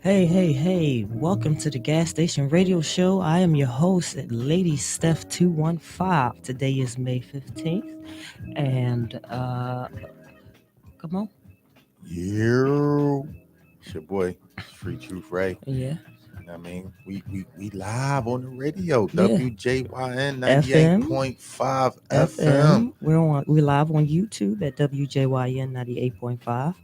Hey, hey, hey, welcome to the Gas Station Radio Show. I am your host, Lady Steph 215. Today is May 15th, and come on. Yeah, it's your boy, Free Truth Ray. Yeah, We live on the radio, yeah. WJYN FM, 98.5 FM. We're live on YouTube at WJYN 98.5.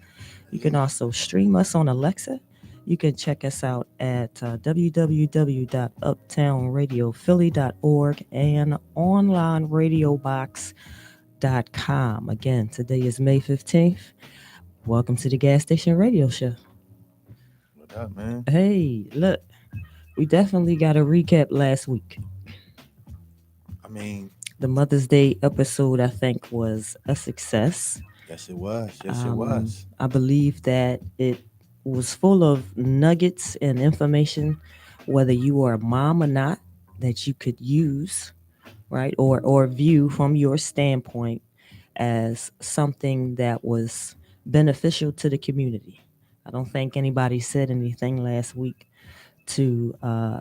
You can also stream us on Alexa. You can check us out at www.uptownradiophilly.org and onlineradiobox.com. Again, today is May 15th. Welcome to the Gas Station Radio Show. What up, man? Hey, look, we definitely got a recap last week. I mean, The Mother's Day episode, I think, was a success. yes, it was. Yes, it was. I believe that it was full of nuggets and information, whether you are a mom or not, that you could use, right, or view from your standpoint as something that was beneficial to the community. I don't think anybody said anything last week to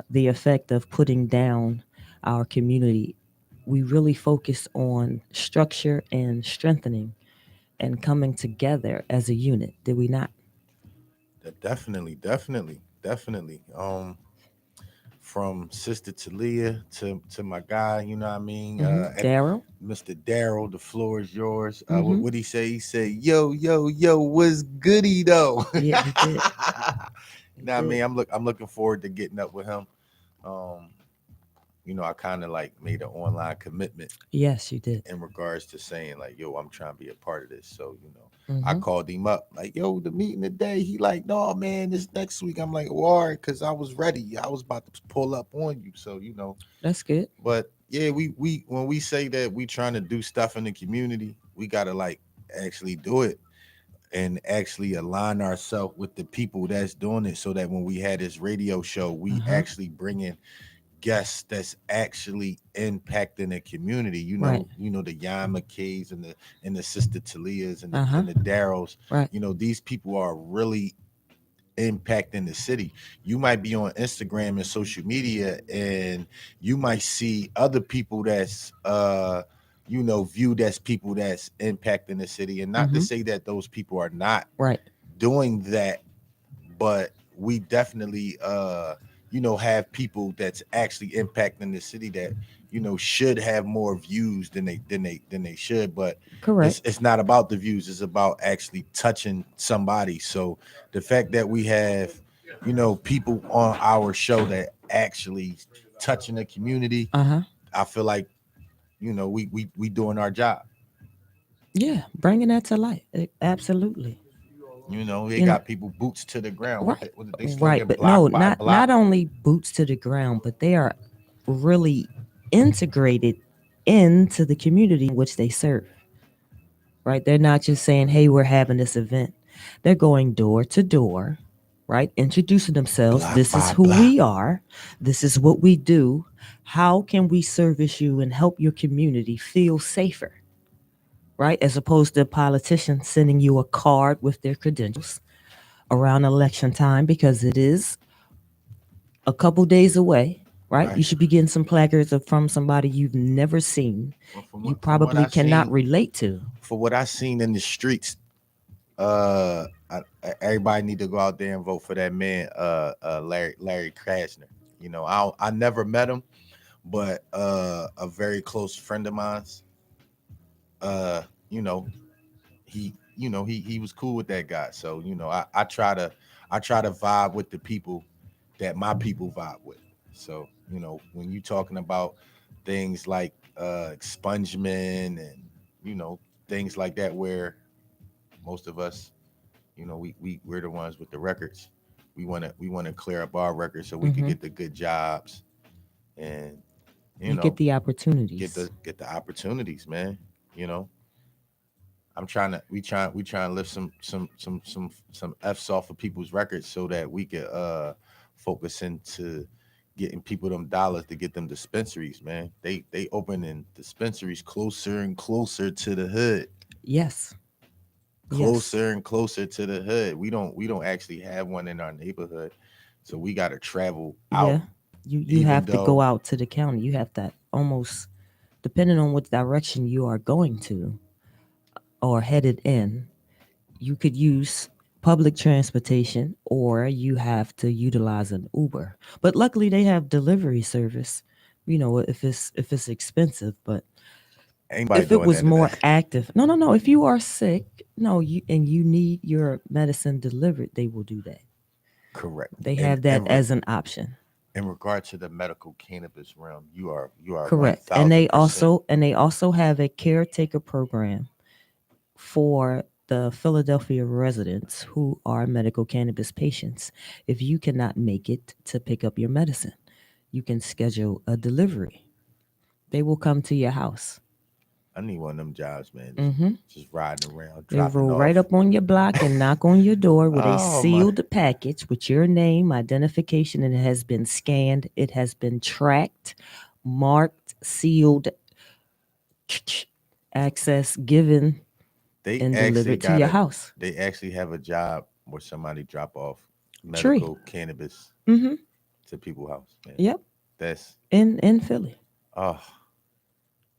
the effect of putting down our community. We really focused on structure and strengthening and coming together as a unit, did we not? Definitely. From Sister Talia to my guy, you know what I mean? Daryl? Mr. Daryl, the floor is yours. Mm-hmm. What he say? He said, yo, what's goody though? Yeah, he did. He Nah, I did. mean, I'm looking forward to getting up with him. Um, I kind of like made an online commitment Yes, you did. in regards to saying like, yo, I'm trying to be a part of this. So, I Mm-hmm. called him up like, yo, the meeting today. He like, no, man, this next week. I'm like, well, all right, because I was ready. I was about to pull up on you. So, That's good. but yeah, we when we say that we trying to do stuff in the community, we gotta like actually do it and actually align ourselves with the people that's doing it so that when we had this radio show, we Uh-huh. actually bring in guests that's actually impacting the community. Right. The Yan McKays and the Sister Talias Uh-huh. and the Darrells. Right. These people are really impacting the city. You might be on Instagram and social media and you might see other people that's viewed as people that's impacting the city. And not to Mm-hmm. say that those people are not Right. doing that, but we definitely have people that's actually impacting the city that should have more views than they should. But Correct. it's not about the views, it's about actually touching somebody. So the fact that we have people on our show that actually touching the community, Uh-huh. I feel like we doing our job. Yeah, bringing that to light. Absolutely. They You know, got people boots to the ground. right. What did they Right, slinging but no, block by not block? only boots to the ground, but they are really integrated into the community in which they serve. Right? They're not just saying, "Hey, we're having this event." They're going door to door, right? Introducing themselves. Block This is by who block. we are. This is what we do. How can we service you and help your community feel safer? Right? As opposed to politicians sending you a card with their credentials around election time because it is a couple days away, right? You Right. should be getting some placards from somebody you've never seen, Well, you from what probably I cannot seen, relate to. for what I seen in the streets, everybody need to go out there and vote for that man, Larry Krasner. I never met him, but a very close friend of mine's, uh, you know, he was cool with that guy. So I try to vibe with the people that my people vibe with. So when you talking about things like expungement and you know things like that, where most of us, we're the ones with the records. We want to clear up our records so we could Hmm. get the good jobs and you You get know the get opportunities. the opportunities, man. You know, we trying to lift some F's off of people's records so that we could focus into getting people them dollars to get them dispensaries, man. They opening dispensaries closer and closer to the hood. Yes. Yes. Closer and closer to the hood. We don't actually have one in our neighborhood. So we got to travel Yeah. out, You even have to go though out to the county. You have to almost, depending on what direction you are going to or headed in, you could use public transportation or you have to utilize an Uber. But luckily they have delivery service. You know, if it's expensive, but anybody if it doing was that today. more active, no. If you are sick, no, you need your medicine delivered, they will do that. Correct. They And have that as an option. in regard to the medical cannabis realm, you are one Correct. And thousand they percent also have a caretaker program for the Philadelphia residents who are medical cannabis patients. If you cannot make it to pick up your medicine, you can schedule a delivery. They will come to your house. I need one of them jobs, man. Hmm. Just riding around, They dropping roll right off. up on your block and knock on your door with a Oh my! sealed package with your name, identification, and it has been scanned. It has been tracked, marked, sealed, access given, They and actually delivered to got your a. house. They actually have a job where somebody drop off Tree. medical cannabis Mm-hmm. to people's house. Man, Yep. that's In Philly. oh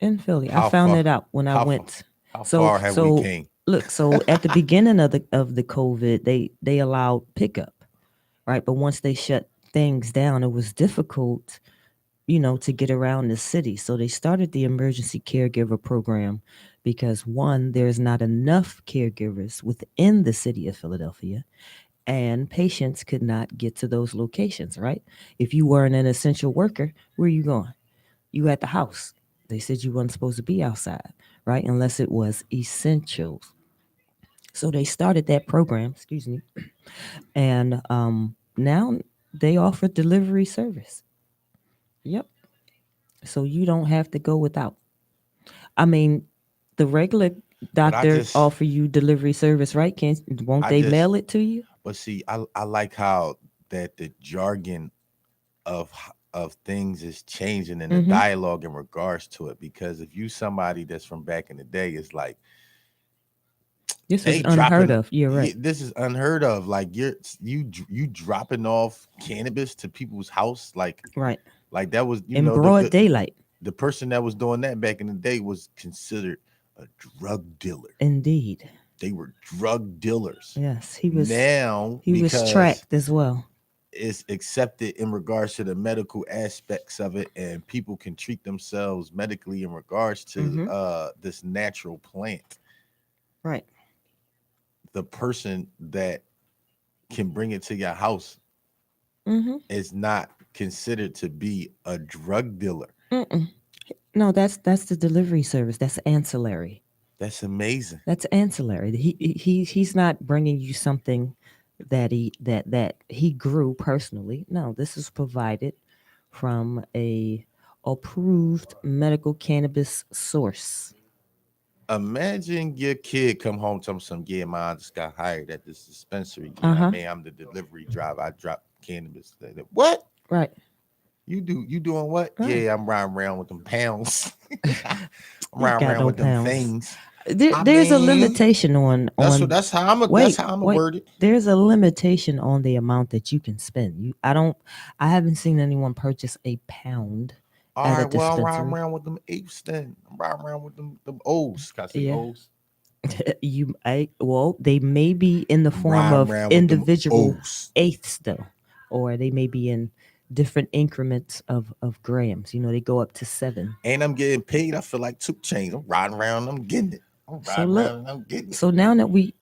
In Philly. I how found far it out when I how far went. how So far have we so came? look, so at the beginning of the COVID, they allowed pickup, right? But once they shut things down, it was difficult, to get around the city. So they started the emergency caregiver program because one, there's not enough caregivers within the city of Philadelphia, and patients could not get to those locations, right? If you weren't an essential worker, where are you going? You at the house. They said you weren't supposed to be outside, right? Unless it was essentials. So they started that program, excuse me, and now they offer delivery service. Yep. So you don't have to go without. I mean, the regular But I doctor just offer you delivery service, right? Can't won't I they just mail it to you? but see I like how that the jargon of things is changing in the Mm-hmm. dialogue in regards to it, because if you somebody that's from back in the day, it's like This was they unheard dropping of. You're right. this is unheard of, like you dropping off cannabis to people's house, Right. like that was In broad daylight. the person that was doing that back in the day was considered a drug dealer. Indeed. They were drug dealers. Yes. Now, He was because tracked as well. it's accepted in regards to the medical aspects of it, and people can treat themselves medically in regards to Mm-hmm. this natural plant, Right. the person that can bring it to your house Mm-hmm. is not considered to be a drug dealer. Mm-mm. No, that's the delivery service. That's ancillary. That's amazing. That's ancillary. He's not bringing you something that he grew personally. No, this is provided from a approved medical cannabis source. Imagine your kid come home to some, yeah, mom, I just got hired at this dispensary. Uh I huh. mean, I'm the delivery driver. I drop cannabis. What? Right. You doing what? Right. Yeah, I'm riding around with them pounds. I'm You riding got around no with them pounds. things. I There's a mean, limitation on. that's Wait, how I'm a wait. word it. There's a limitation on the amount that you can spend. I don't. I haven't seen anyone purchase a pound All at a right, well, I'm riding dispensary. around with them apes then. I'm riding around with them O's. Can I say Yeah. O's? Well, they may be in the I'm form riding of around with them individual O's. eighths though, or they may be in different increments of grams. They go up to 7. And I'm getting paid. I feel like 2 Chainz. I'm riding around, I'm getting it. I'm So riding look, around and I'm getting it. so now that we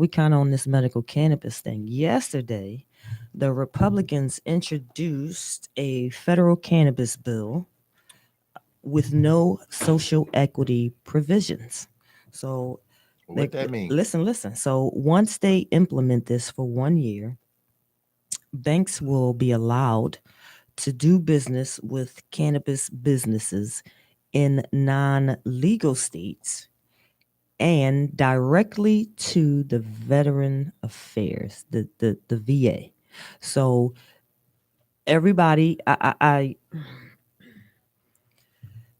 kind of on this medical cannabis thing. Yesterday, the Republicans introduced a federal cannabis bill with no social equity provisions. So What that mean? listen. So once they implement this for 1 year, banks will be allowed to do business with cannabis businesses in non-legal states and directly to the Veteran Affairs, the VA. So everybody,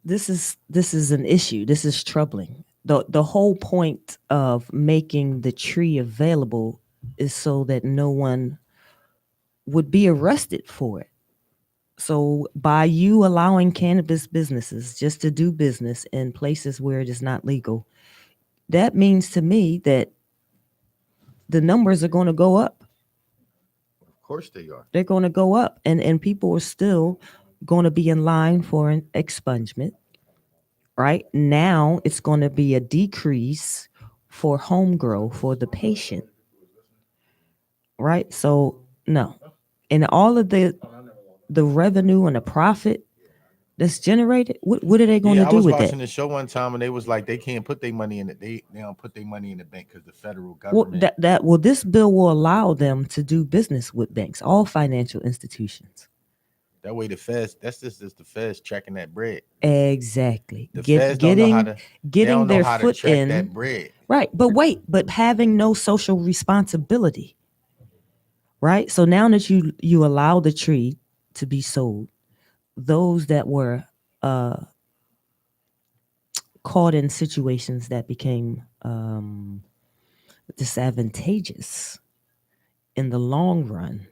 this is an issue. This is troubling. The whole point of making the tree available is so that no one would be arrested for it. So by you allowing cannabis businesses just to do business in places where it is not legal, that means to me that the numbers are going to go up. Of course they are. They're going to go up, and people are still going to be in line for an expungement. Right now, it's going to be a decrease for home grow for the patient. Right, so no, and all of the revenue and the profit that's generated, what are they going to Yeah, I do was with that? watching the show one time and they was like they can't put their money in it. They don't put their money in the bank because the federal Well, government. this bill will allow them to do business with banks, all financial institutions. That way the feds. That's just the feds tracking that bread. Exactly. The feds don't know how to. They Getting don't know their how to foot track that in. bread. Right. But wait, but having no social responsibility. Right? So now that you allow the tree to be sold, those that were caught in situations that became disadvantageous in the long run,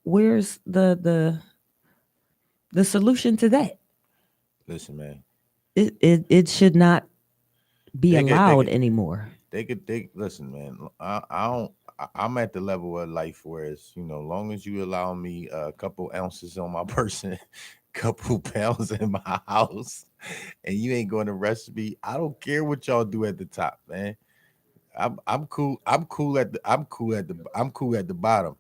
where's the solution to that? Listen, man. It should not be They could. They allowed could. anymore. They listen, man. I don't. I'm at the level of life where it's long as you allow me a couple ounces on my person, couple pounds in my house, and you ain't going to arrest me. I don't care what y'all do at the top, man. I'm cool. I'm cool at the bottom.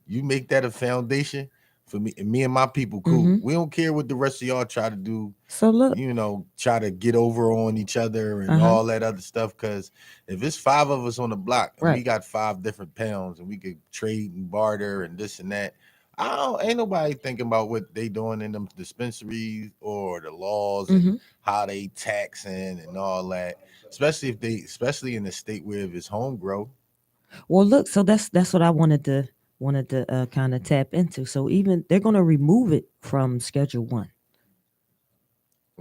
You make that a foundation for me, and me and my people cool. Hmm. We don't care what the rest of y'all try to do, So look, try to get over on each other and uh-huh, all that other stuff. Cause if it's five of us on the block and we right. got five different pounds and we could trade and barter and this and that, ain't nobody thinking about what they doing in them dispensaries or the laws and Hmm. how they taxing and all that. Especially in the state where if it's home grow. Well, look, so that's what I wanted to kind of tap into. So even they're going to remove it from Schedule 1.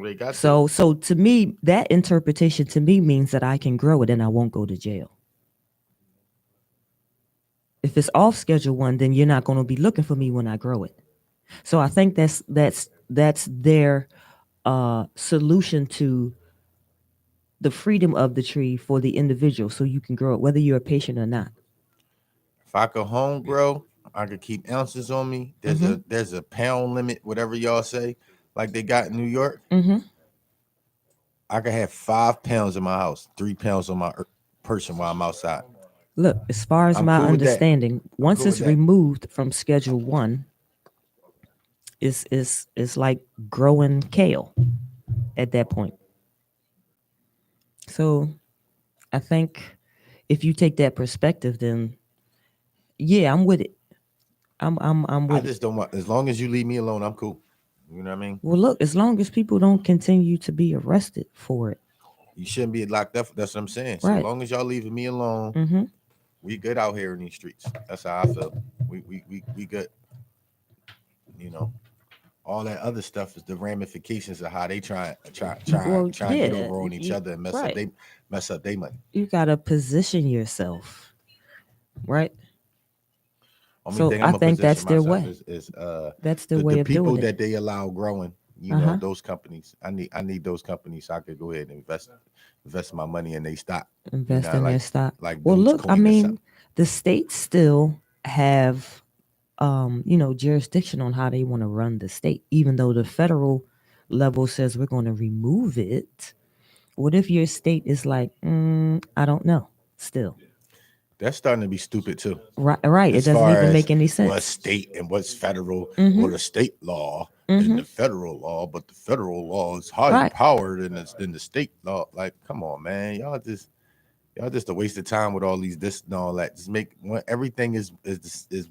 They got to. So to me, that interpretation to me means that I can grow it and I won't go to jail. If it's off Schedule 1, then you're not going to be looking for me when I grow it. So I think that's their solution to the freedom of the tree for the individual, so you can grow it whether you're a patient or not. If I could home grow, I could keep ounces on me. Mm-hmm. There's a pound limit, whatever y'all say, like they got in New York. Mm-hmm. I could have 5 pounds in my house, 3 pounds on my person while I'm outside. Look, as far as I'm my cool with that. understanding, I'm once cool with it's that. removed from Schedule 1, it's like growing kale at that point. So I think if you take that perspective, then yeah, I'm with it. I'm I with it. just don't want. As long as you leave me alone, I'm cool. You know what I mean? Well, look, as long as people don't continue to be arrested for it, You shouldn't be locked up. That's what I'm saying. So right? long as y'all leaving me alone, Mm-hmm. we good out here in these streets. That's how I feel. We good. You know, all that other stuff is the ramifications of how they Well, try and get yeah, over on each other and right. mess up their money. You gotta position yourself, right? Only So thing I'm I gonna think position that's their myself way. is That's their the way of people doing it. that they allow growing. Uh-huh. Those companies. I need those companies so I could go ahead and invest my money in they stock. Invest in their Like stock. Well, look, I Dogecoin or mean, something. the states still have jurisdiction on how they want to run the state, even though the federal level says we're going to remove it. What if your state is like, I don't know, still? That's starting to be stupid too. Right, right. It As doesn't far even as make any what's sense. state and what's federal, Mm-hmm. or the state law and Mm-hmm. the federal law, but the federal law is higher Right. powered than the state law. Like, come on, man, y'all just a waste of time with all these this and all that. Just make everything is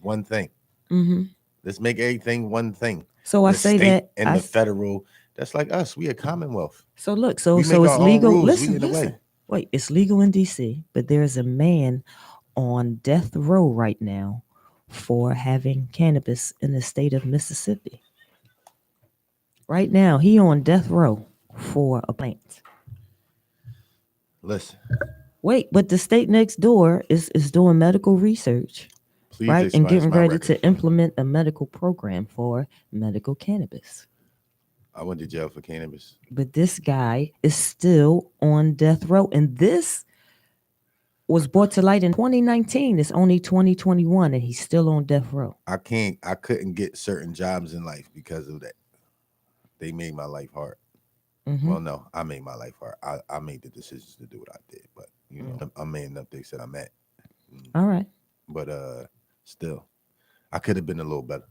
one thing. Mm-hmm. Let's make everything one thing. So I The say state that and the federal. That's like us. We a commonwealth. so look, so We so make it's our own legal. rules. We Listen, in the way. listen. Wait, it's legal in DC, but there's a man on death row right now for having cannabis in the state of Mississippi. Right now, he on death row for a plant. Listen. Wait, but the state next door is doing medical research, Please right? And expunge getting my ready record. to implement a medical program for medical cannabis. I went to jail for cannabis. But this guy is still on death row. And this was brought to light in 2019. It's only 2021 and he's still on death row. I couldn't get certain jobs in life because of that. They made my life hard. Hmm. Well, no, I made my life hard. I made the decisions to do what I did, but I'm man enough they said I'm at. All right. But still, I could have been a little better.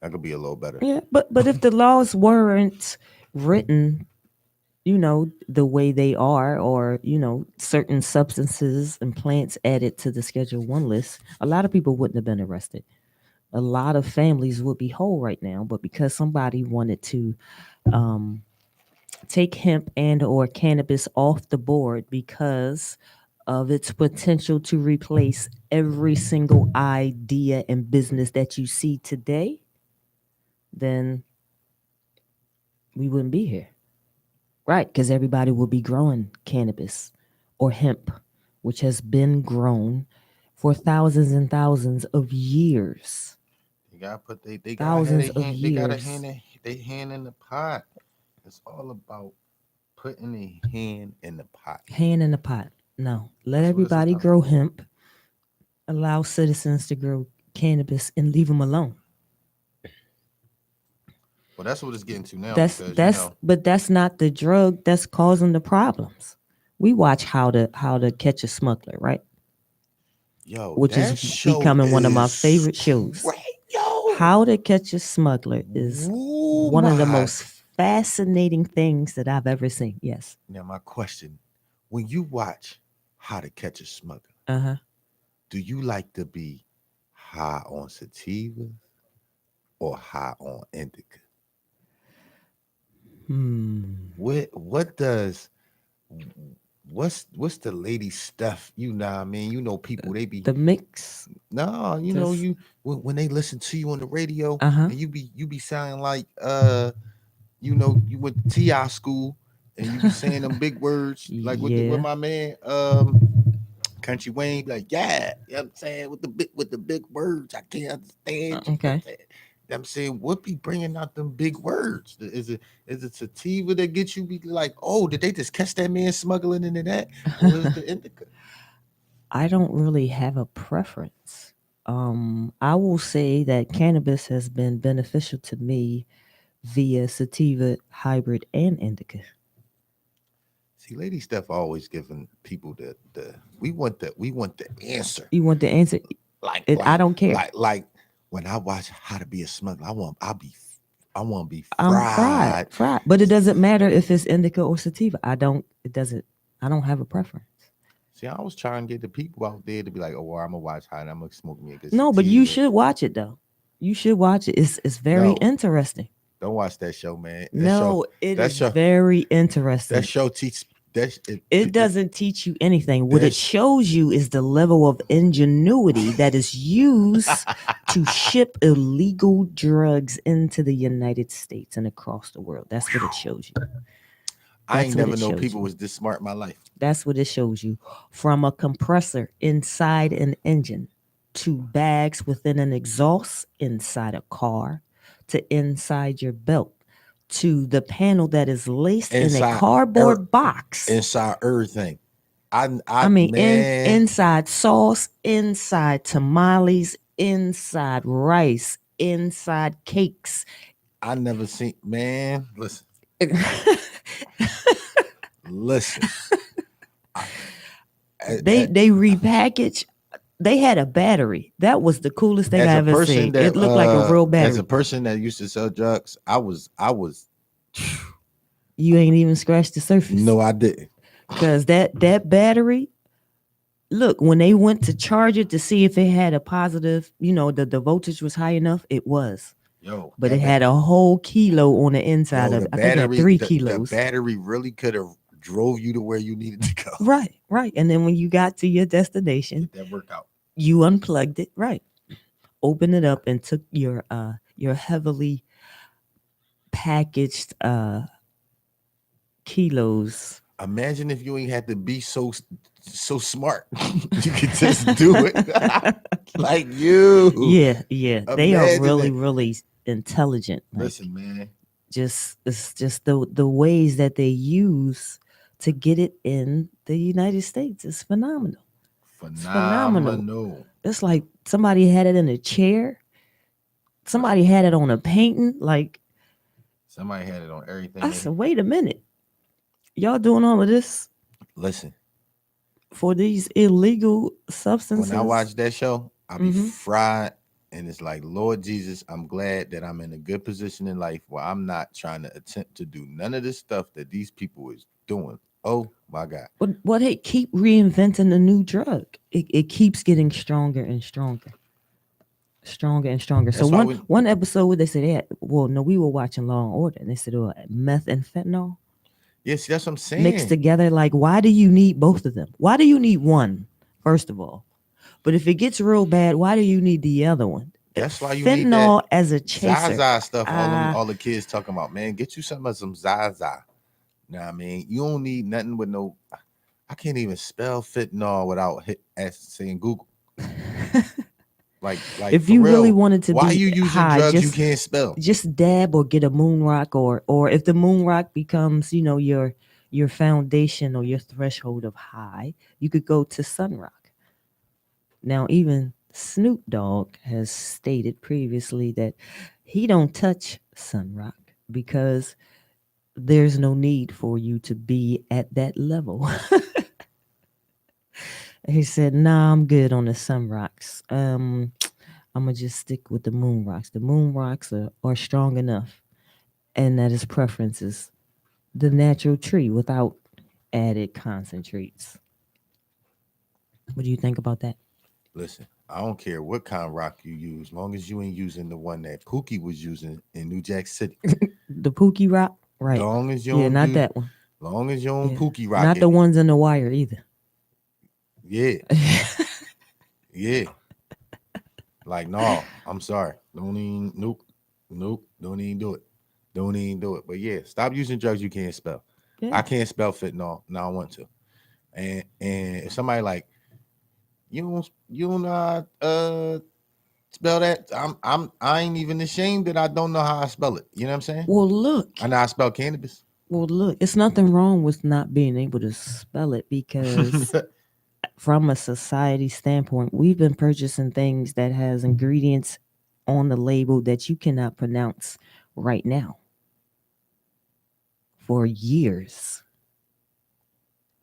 I could be a little better. Yeah, but if the laws weren't written, the way they are, or certain substances and plants added to the Schedule 1 list, a lot of people wouldn't have been arrested. A lot of families would be whole right now, but because somebody wanted to um, take hemp and or cannabis off the board because of its potential to replace every single idea and business that you see today, then we wouldn't be here. Right, because everybody will be growing cannabis or hemp, which has been grown for thousands and thousands of years. They gotta put they gotta have Thousands their of hand. They gotta years. hand their hand in the pot. It's all about putting a hand in the pot. Hand in the pot. No, let That's what it's everybody about. grow hemp, allow citizens to grow cannabis, and leave them alone. Well, that's what it's getting to now That's because that's but that's not the drug that's causing the problems. We watch how to catch a smuggler, right? yo, Which is that show becoming one of my is favorite shows. great, yo. How to Catch a Smuggler is Ooh, one of the my. most fascinating things that I've ever seen. Yes. Now my question: when you watch How to Catch a Smuggler, Uh-huh. do you like to be high on sativa or high on indica? Hmm. What does what's the lady stuff? You know what I mean? You know people they be The mix. no, Just you when they listen to you on the radio uh-huh. and you be sounding like you went to TI school and you be saying them big words like with Yeah. my man Country Wayne be like, yeah, you know what I'm saying with the big words. I can't understand you. Okay. I'm saying what be bringing out them big words? Is it sativa that gets you be like, oh, did they just catch that man smuggling into that? Or is the indica? I don't really have a preference. I will say that cannabis has been beneficial to me via sativa, hybrid, and indica. See, Lady Steph always giving people the we want the answer. You want the answer? Like It, I like don't care. like when I watch How to Be a Smuggler, I want to be I'm fried, fried. fried. But it doesn't matter if it's indica or sativa. It doesn't, I don't have a preference. See, I was trying to get the people out there to be like, oh, well, I'm gonna watch How and I'm gonna smoke me a good No, but you sativa. should watch it though. You should watch it. It's very No, interesting. don't watch that show, man. No, it That is show, very that interesting. show teach It doesn't teach you anything. What it that's shows you is the level of ingenuity that is used to ship illegal drugs into the United States and across the world. That's what it shows you. I That's ain't what never it know shows people you. was this smart in my life. That's what it shows you. From a compressor inside an engine to bags within an exhaust inside a car to inside your belt to the panel that is laced in a Inside cardboard box. inside everything. I I mean, man, inside sauce, inside tamales, inside rice, inside cakes. I never seen man. Listen. I, They repackage. They had a battery. That was the coolest thing as I a ever person seen. It that looked like a real as battery. a person that used to sell drugs, I was You ain't even scratched the surface. no, I didn't. Because that battery, look, when they went to charge it to see if it had a positive, the voltage was high enough, it was. Yo, But it had a whole kilo on the inside of the it. I think it had battery, 3 the kilos. battery really could have drove you to where you needed to go. Right, right. And then when you got to your destination, Did that work out? you unplugged it, right. Opened it up and took your heavily packaged kilos. Imagine if you ain't had to be so so smart. You could just do it. Like you. Yeah. They are Imagine really, it. really intelligent. Like, Listen, man. just it's just the ways that they use to get it in the United States is phenomenal. It's phenomenal. Phenomenal. It's like somebody had it in a chair. Somebody had it on a painting. Like, Somebody had it on everything. I said, wait a minute. Y'all doing all of this Listen, for these illegal substances? when I watch that show, I be Mhm. fried. And it's like, Lord Jesus, I'm glad that I'm in a good position in life where I'm not trying to attempt to do none of this stuff that these people is doing. Oh my God. But hey, keep reinventing a new drug. It keeps getting stronger and stronger. Stronger and stronger. So That's why one episode where they said they had, well, no, we were watching Law and Order and they said meth and fentanyl yes, that's what I'm mixed saying. together. Like, why do you need both of them? Why do you need one, first of all? But if it gets real bad, why do you need the other one? That's why you need Fentanyl that as a chaser. Zaza stuff. Uh, All the kids talking about, man. Get you some Zaza. You know what I mean? You don't need nothing with no. I can't even spell fentanyl without saying Google. Like if for you really real. wanted to Why be you using high, drugs you can't spell? just dab or get a moon rock, or if the moon rock becomes, your foundation or your threshold of high, you could go to Sun Rock. Now, even Snoop Dogg has stated previously that he don't touch Sun Rock because there's no need for you to be at that level. He said, "Nah, I'm good on the Sun Rocks. I'm gonna just stick with the Moon Rocks. The Moon Rocks are strong enough, and that his preference is the natural tree without added concentrates." What do you think about that? Listen, I don't care what kind of rock you use, long as you ain't using the one that Pookie was using in New Jack City. The Pookie Rock, right? Long as you Yeah, don't not use, that one. long as you don't Yeah, Pookie rock not it. the ones in the wire either. Yeah, yeah. Like, no, I'm sorry. Don't even, nope. Don't even do it. Don't even do it. But yeah, stop using drugs you can't spell. Yeah. I can't spell fentanyl. Now I want to. And if somebody like you don't spell that, I ain't even ashamed that I don't know how I spell it. You know what I'm saying? Well, look. I know I spell cannabis. Well, look. It's nothing wrong with not being able to spell it because from a society standpoint, we've been purchasing things that has ingredients on the label that you cannot pronounce right now for years.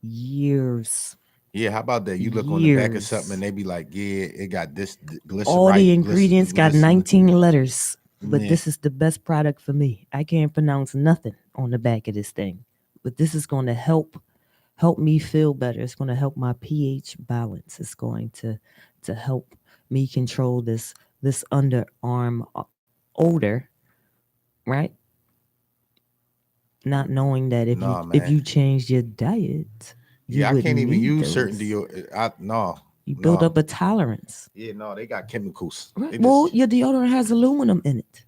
Years. Yeah, how about that? You look on the back of something and they be like, yeah, it got this glycerite. All the ingredients got 19 letters, but Yeah. this is the best product for me. I can't pronounce nothing on the back of this thing, but this is going to help me feel better. It's going to help my pH balance. It's going to help me control this underarm odor, right? Not knowing that if Nah, if man. you changed your diet, you Yeah, I wouldn't can't even need use certain those. deodorant. No, You build no. up a tolerance. Yeah, no, they got chemicals. Right. They Well, just your deodorant has aluminum in it.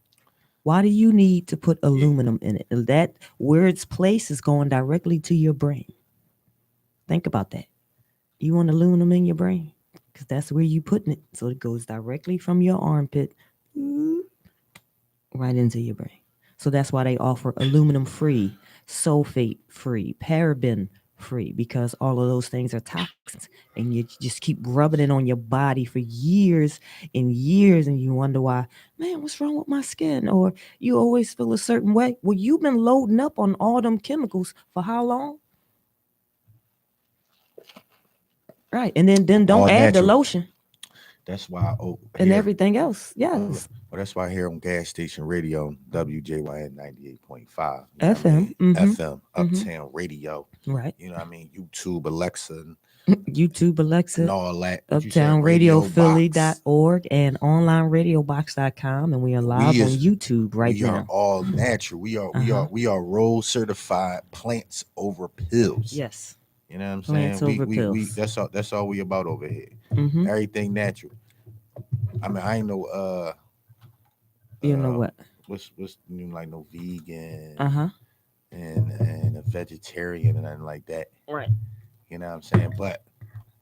Why do you need to put yeah. aluminum in it? And that where its place is going directly to your brain. Think about that. You want aluminum in your brain because that's where you putting it. So it goes directly from your armpit right into your brain. So that's why they offer aluminum free, sulfate free, paraben free, because all of those things are toxins. And you just keep rubbing it on your body for years and years, and you wonder why, man, what's wrong with my skin? Or you always feel a certain way. Well, you've been loading up on all them chemicals for how long? Right. And then don't all add the natural. lotion That's why and here everything else. Yes. well, that's why here on gas station radio WJYN 98.5. You know what I FM. mean? FM, Mm-hmm. Uptown Radio. Right. You know what I mean? YouTube, Alexa, YouTube, and Alexa, all that. What you said, Uptown Radio Box. RadioPhilly.org, and onlineradiobox.com. And we are live on YouTube right we are now. all natural. We are role certified plants over pills. Yes. You know what I'm Plants saying? over We pills. that's all we about over here. Mm-hmm. Everything natural. I mean, I ain't no You know what? what's like no vegan Uh-huh. and a vegetarian and nothing like that. Right. You know what I'm saying? But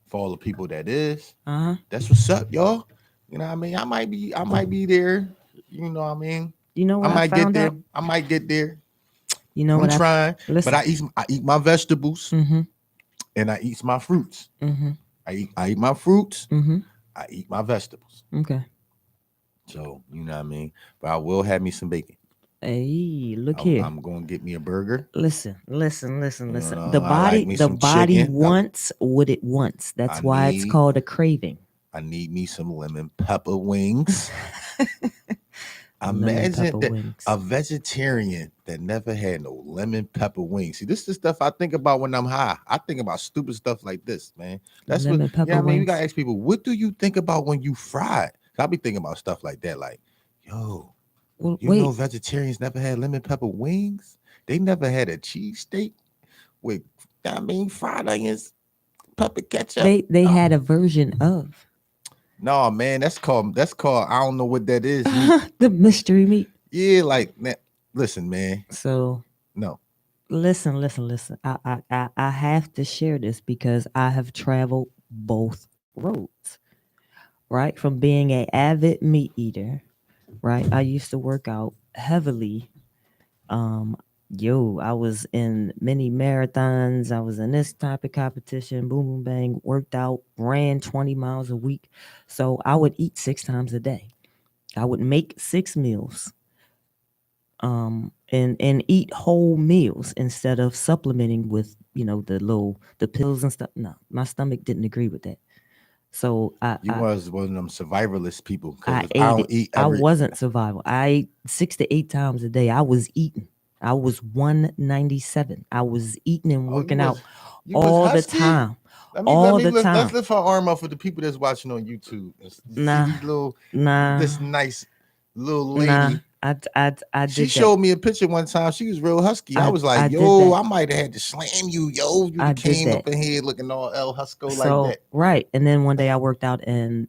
for all the people that is. Uh-huh. That's what's up, y'all. You know what I mean? I might be there. You know what I mean? You know I what I might get found there. out? I might get there. You know I'm what I trying, but listen. I eat my vegetables Mm-hmm. and I eat my fruits. Mm-hmm. I eat my fruits. Mm-hmm. I eat my vegetables. Okay. So you know what I mean. But I will have me some bacon. Hey, look here. I'm gonna get me a burger. Listen, listen, listen, You listen. know, I like me The some body chicken. wants what it wants. I That's why it's need called a craving. I need me some lemon pepper wings. Lemon Imagine pepper that wings. a vegetarian that never had no lemon pepper wings. See, this is the stuff I think about when I'm high. I think about stupid stuff like this, man. That's what Lemon you know pepper what I mean. We gotta wings. ask people, what do you think about when you fry? I be thinking about stuff like that, like, yo, Well, you know, wait. vegetarians never had lemon pepper wings. They never had a cheesesteak with, I mean, fried onions, pepper ketchup. They had a version of No, man, that's called. I don't know what that is. Meat. the mystery meat. Yeah, like, listen, man. So No, listen, listen, listen. I have to share this because I have traveled both roads. Right, from being an avid meat eater. Right, I used to work out heavily. Um, I was in many marathons. I was in this type of competition. Boom, boom, bang. Worked out, ran 20 miles a week. So I would eat 6 times a day. I would make 6 meals. And eat whole meals instead of supplementing with the pills and stuff. No, my stomach didn't agree with that. So you was one of them survivalist people. Because I if I ate don't it. eat I every, wasn't survival. I ate 6 to 8 times a day. I was eating. I was 197. I was eating and oh, working out you was all the husky. time. Let All me the let's time. lift her arm up for the people that's watching on YouTube. You see Nah, these little, nah, this nice little nah. lady. I She did that. showed me a picture one time. She was real husky. I was like, I did yo, that. I might have had to slam you, yo. You I did came up that. in here looking all El Husco like So that. right. And then one day I worked out and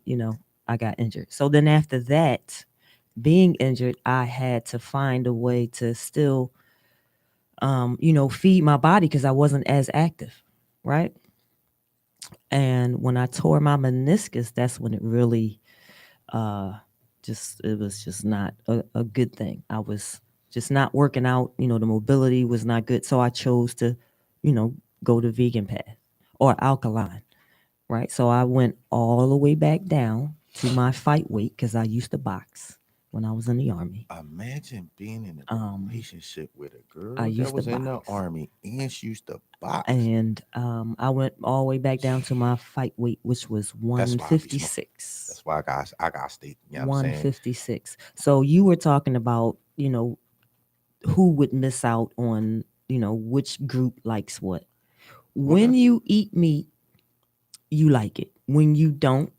I got injured. So then after that, being injured, I had to find a way to still feed my body because I wasn't as active, right? And when I tore my meniscus, that's when it really, uh, it was just not a good thing. I was just not working out. The mobility was not good, so I chose to, go the vegan path or alkaline, right? So I went all the way back down to my fight weight because I used to box when I was in the army. Imagine being in a Um, relationship with a I girl that used to was in the box. army and she used to box. And I went all the way back down to my fight weight, which was That's why I be smoking. 156. That's why I got state. You know what I'm saying? 156. So you were talking about, who would miss out on, which group likes what. When Okay. you eat meat, you like it. When you don't,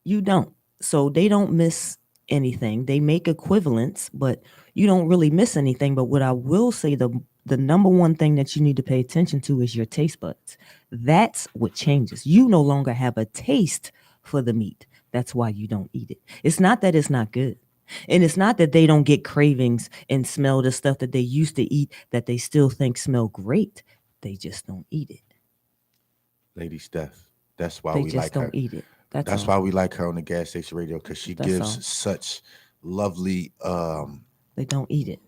you don't. So they don't miss anything. They make equivalents, but you don't really miss anything. But what I will say, the number one thing that you need to pay attention to is your taste buds. That's what changes. You no longer have a taste for the meat. That's why you don't eat it. It's not that it's not good. And it's not that they don't get cravings and smell the stuff that they used to eat that they still think smell great. They just don't eat it. Lady Steph. That's why They we just like don't her. eat it. That's That's all. why we like her on the gas station radio because she That's all. gives such lovely They don't eat it.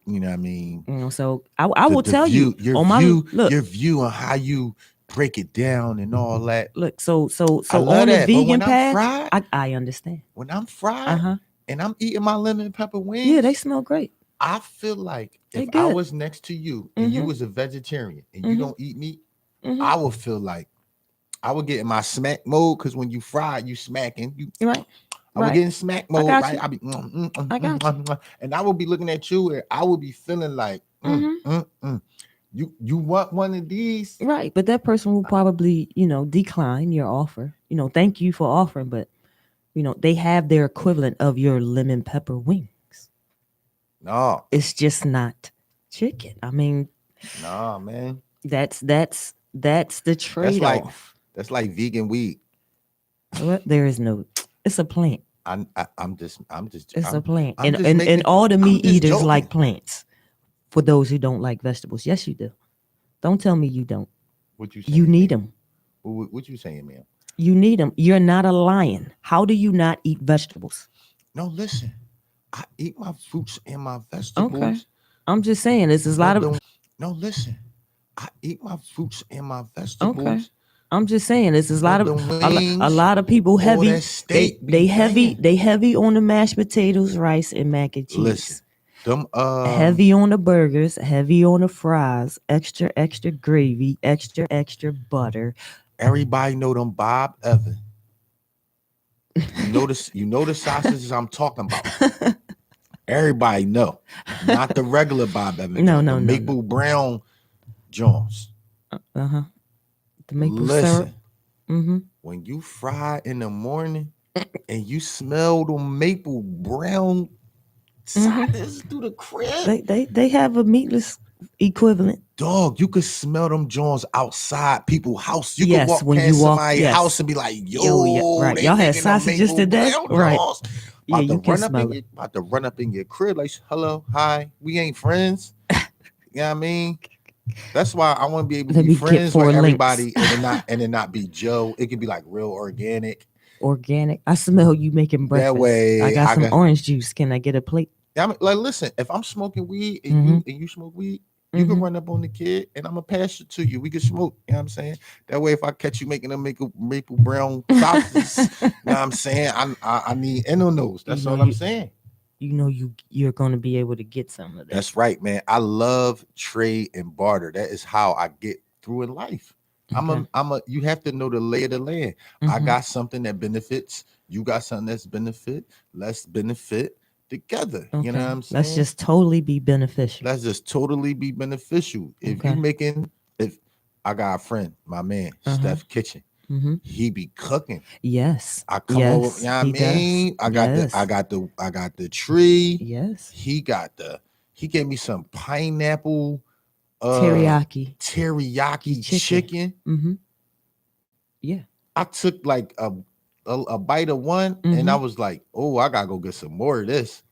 you know what I mean, So I will the tell you view, your on my view, look, your view on how you break it down and all that. look. So I love on the that. But vegan path, I understand. when I'm Uh fried huh. and I'm eating my lemon pepper Yeah, they wings, smell great. I feel like They if I good. was next to you and you Mhm. was a vegetarian and you Mhm. don't eat meat, Mhm. I would feel like I would get in my smack mode because when you fry, you smacking. You Right. I would Right. get in smack I mode, got right? you. I'll be I got you. and I would be looking at you and I would be feeling like Mhm. you want one of these? Right. But that person will probably decline your offer. Thank you for offering, but they have their equivalent of your lemon pepper wings. No, It's just not chicken. I mean, no, man. that's the That's trade like off. that's like vegan weed. What? There is no. It's a plant. It's a plant, I'm and just and and making all the I'm meat just eaters like joking. plants. For those who don't like vegetables, yes, you do. Don't tell me you don't. What you You saying, need lady? them. What you saying, ma'am? You need them. You're not a lion. How do you not eat vegetables? No, listen. I eat my fruits and my Okay. vegetables. I'm just saying, this is a lot But of. no, listen. I eat my fruits and my Okay. vegetables. I'm just saying, this is a lot But of them a wings, lot of people all heavy. that steak be They banging. heavy on the mashed potatoes, rice, and mac and Listen, cheese. them Heavy on the burgers, heavy on the fries, extra gravy, extra butter. everybody know them Bob Evans. You know the sausages I'm talking about. Everybody know. Not the regular Bob Evans No, joint, no, the no, no. maple brown joints. Uh-huh. The maple syrup. Listen, Mm-hmm. when you fry in the morning and you smell the maple brown sausages through the crib, They have a meatless equivalent. dog, you could smell them joints outside people's house. You could Yes, walk when you past walk. somebody's house Yes. and be like, Yo, yeah, yo, right. they Y'all had making them sausages maple today, brown right? joints. Yeah, About to you can run up smell in it. your about to run up in your crib, like, hello, hi, we ain't friends. You know what I mean? That's why I want to be able to Let be me get friends 4 with links. everybody and it not be Joe. It could be like real organic. Organic. I smell you making breakfast. That way I got some orange juice. Can I get a plate? I mean, like, listen, if I'm smoking weed and Mhm. you smoke weed, you can Mhm. run up on the kid and I'm gonna pass it to you. We can smoke. You know what I'm saying? That way, if I catch you making them maple brown sausages, you know what I'm saying? I need in on those. That's all I'm saying. You know you're gonna be able to get some of that. That's right, man. I love trade and barter. That is how I get through in life. Okay. You have to know the lay of the land. I Mhm. got something that benefits. You got something that's benefit. Let's benefit together. You know what Okay. I'm saying? Let's just totally be beneficial. Let's just totally be beneficial. If you Okay. if I got a friend, my man, Steph Kitchen, Mhm. he be cooking. Yes. I come over, you Yes. know what I He does. mean? I got Yes. the tree. Yes. He gave me some pineapple Teriyaki. teriyaki chicken. Mhm. Yeah. I took like a bite of one and I was like, oh, I gotta go get some more of this.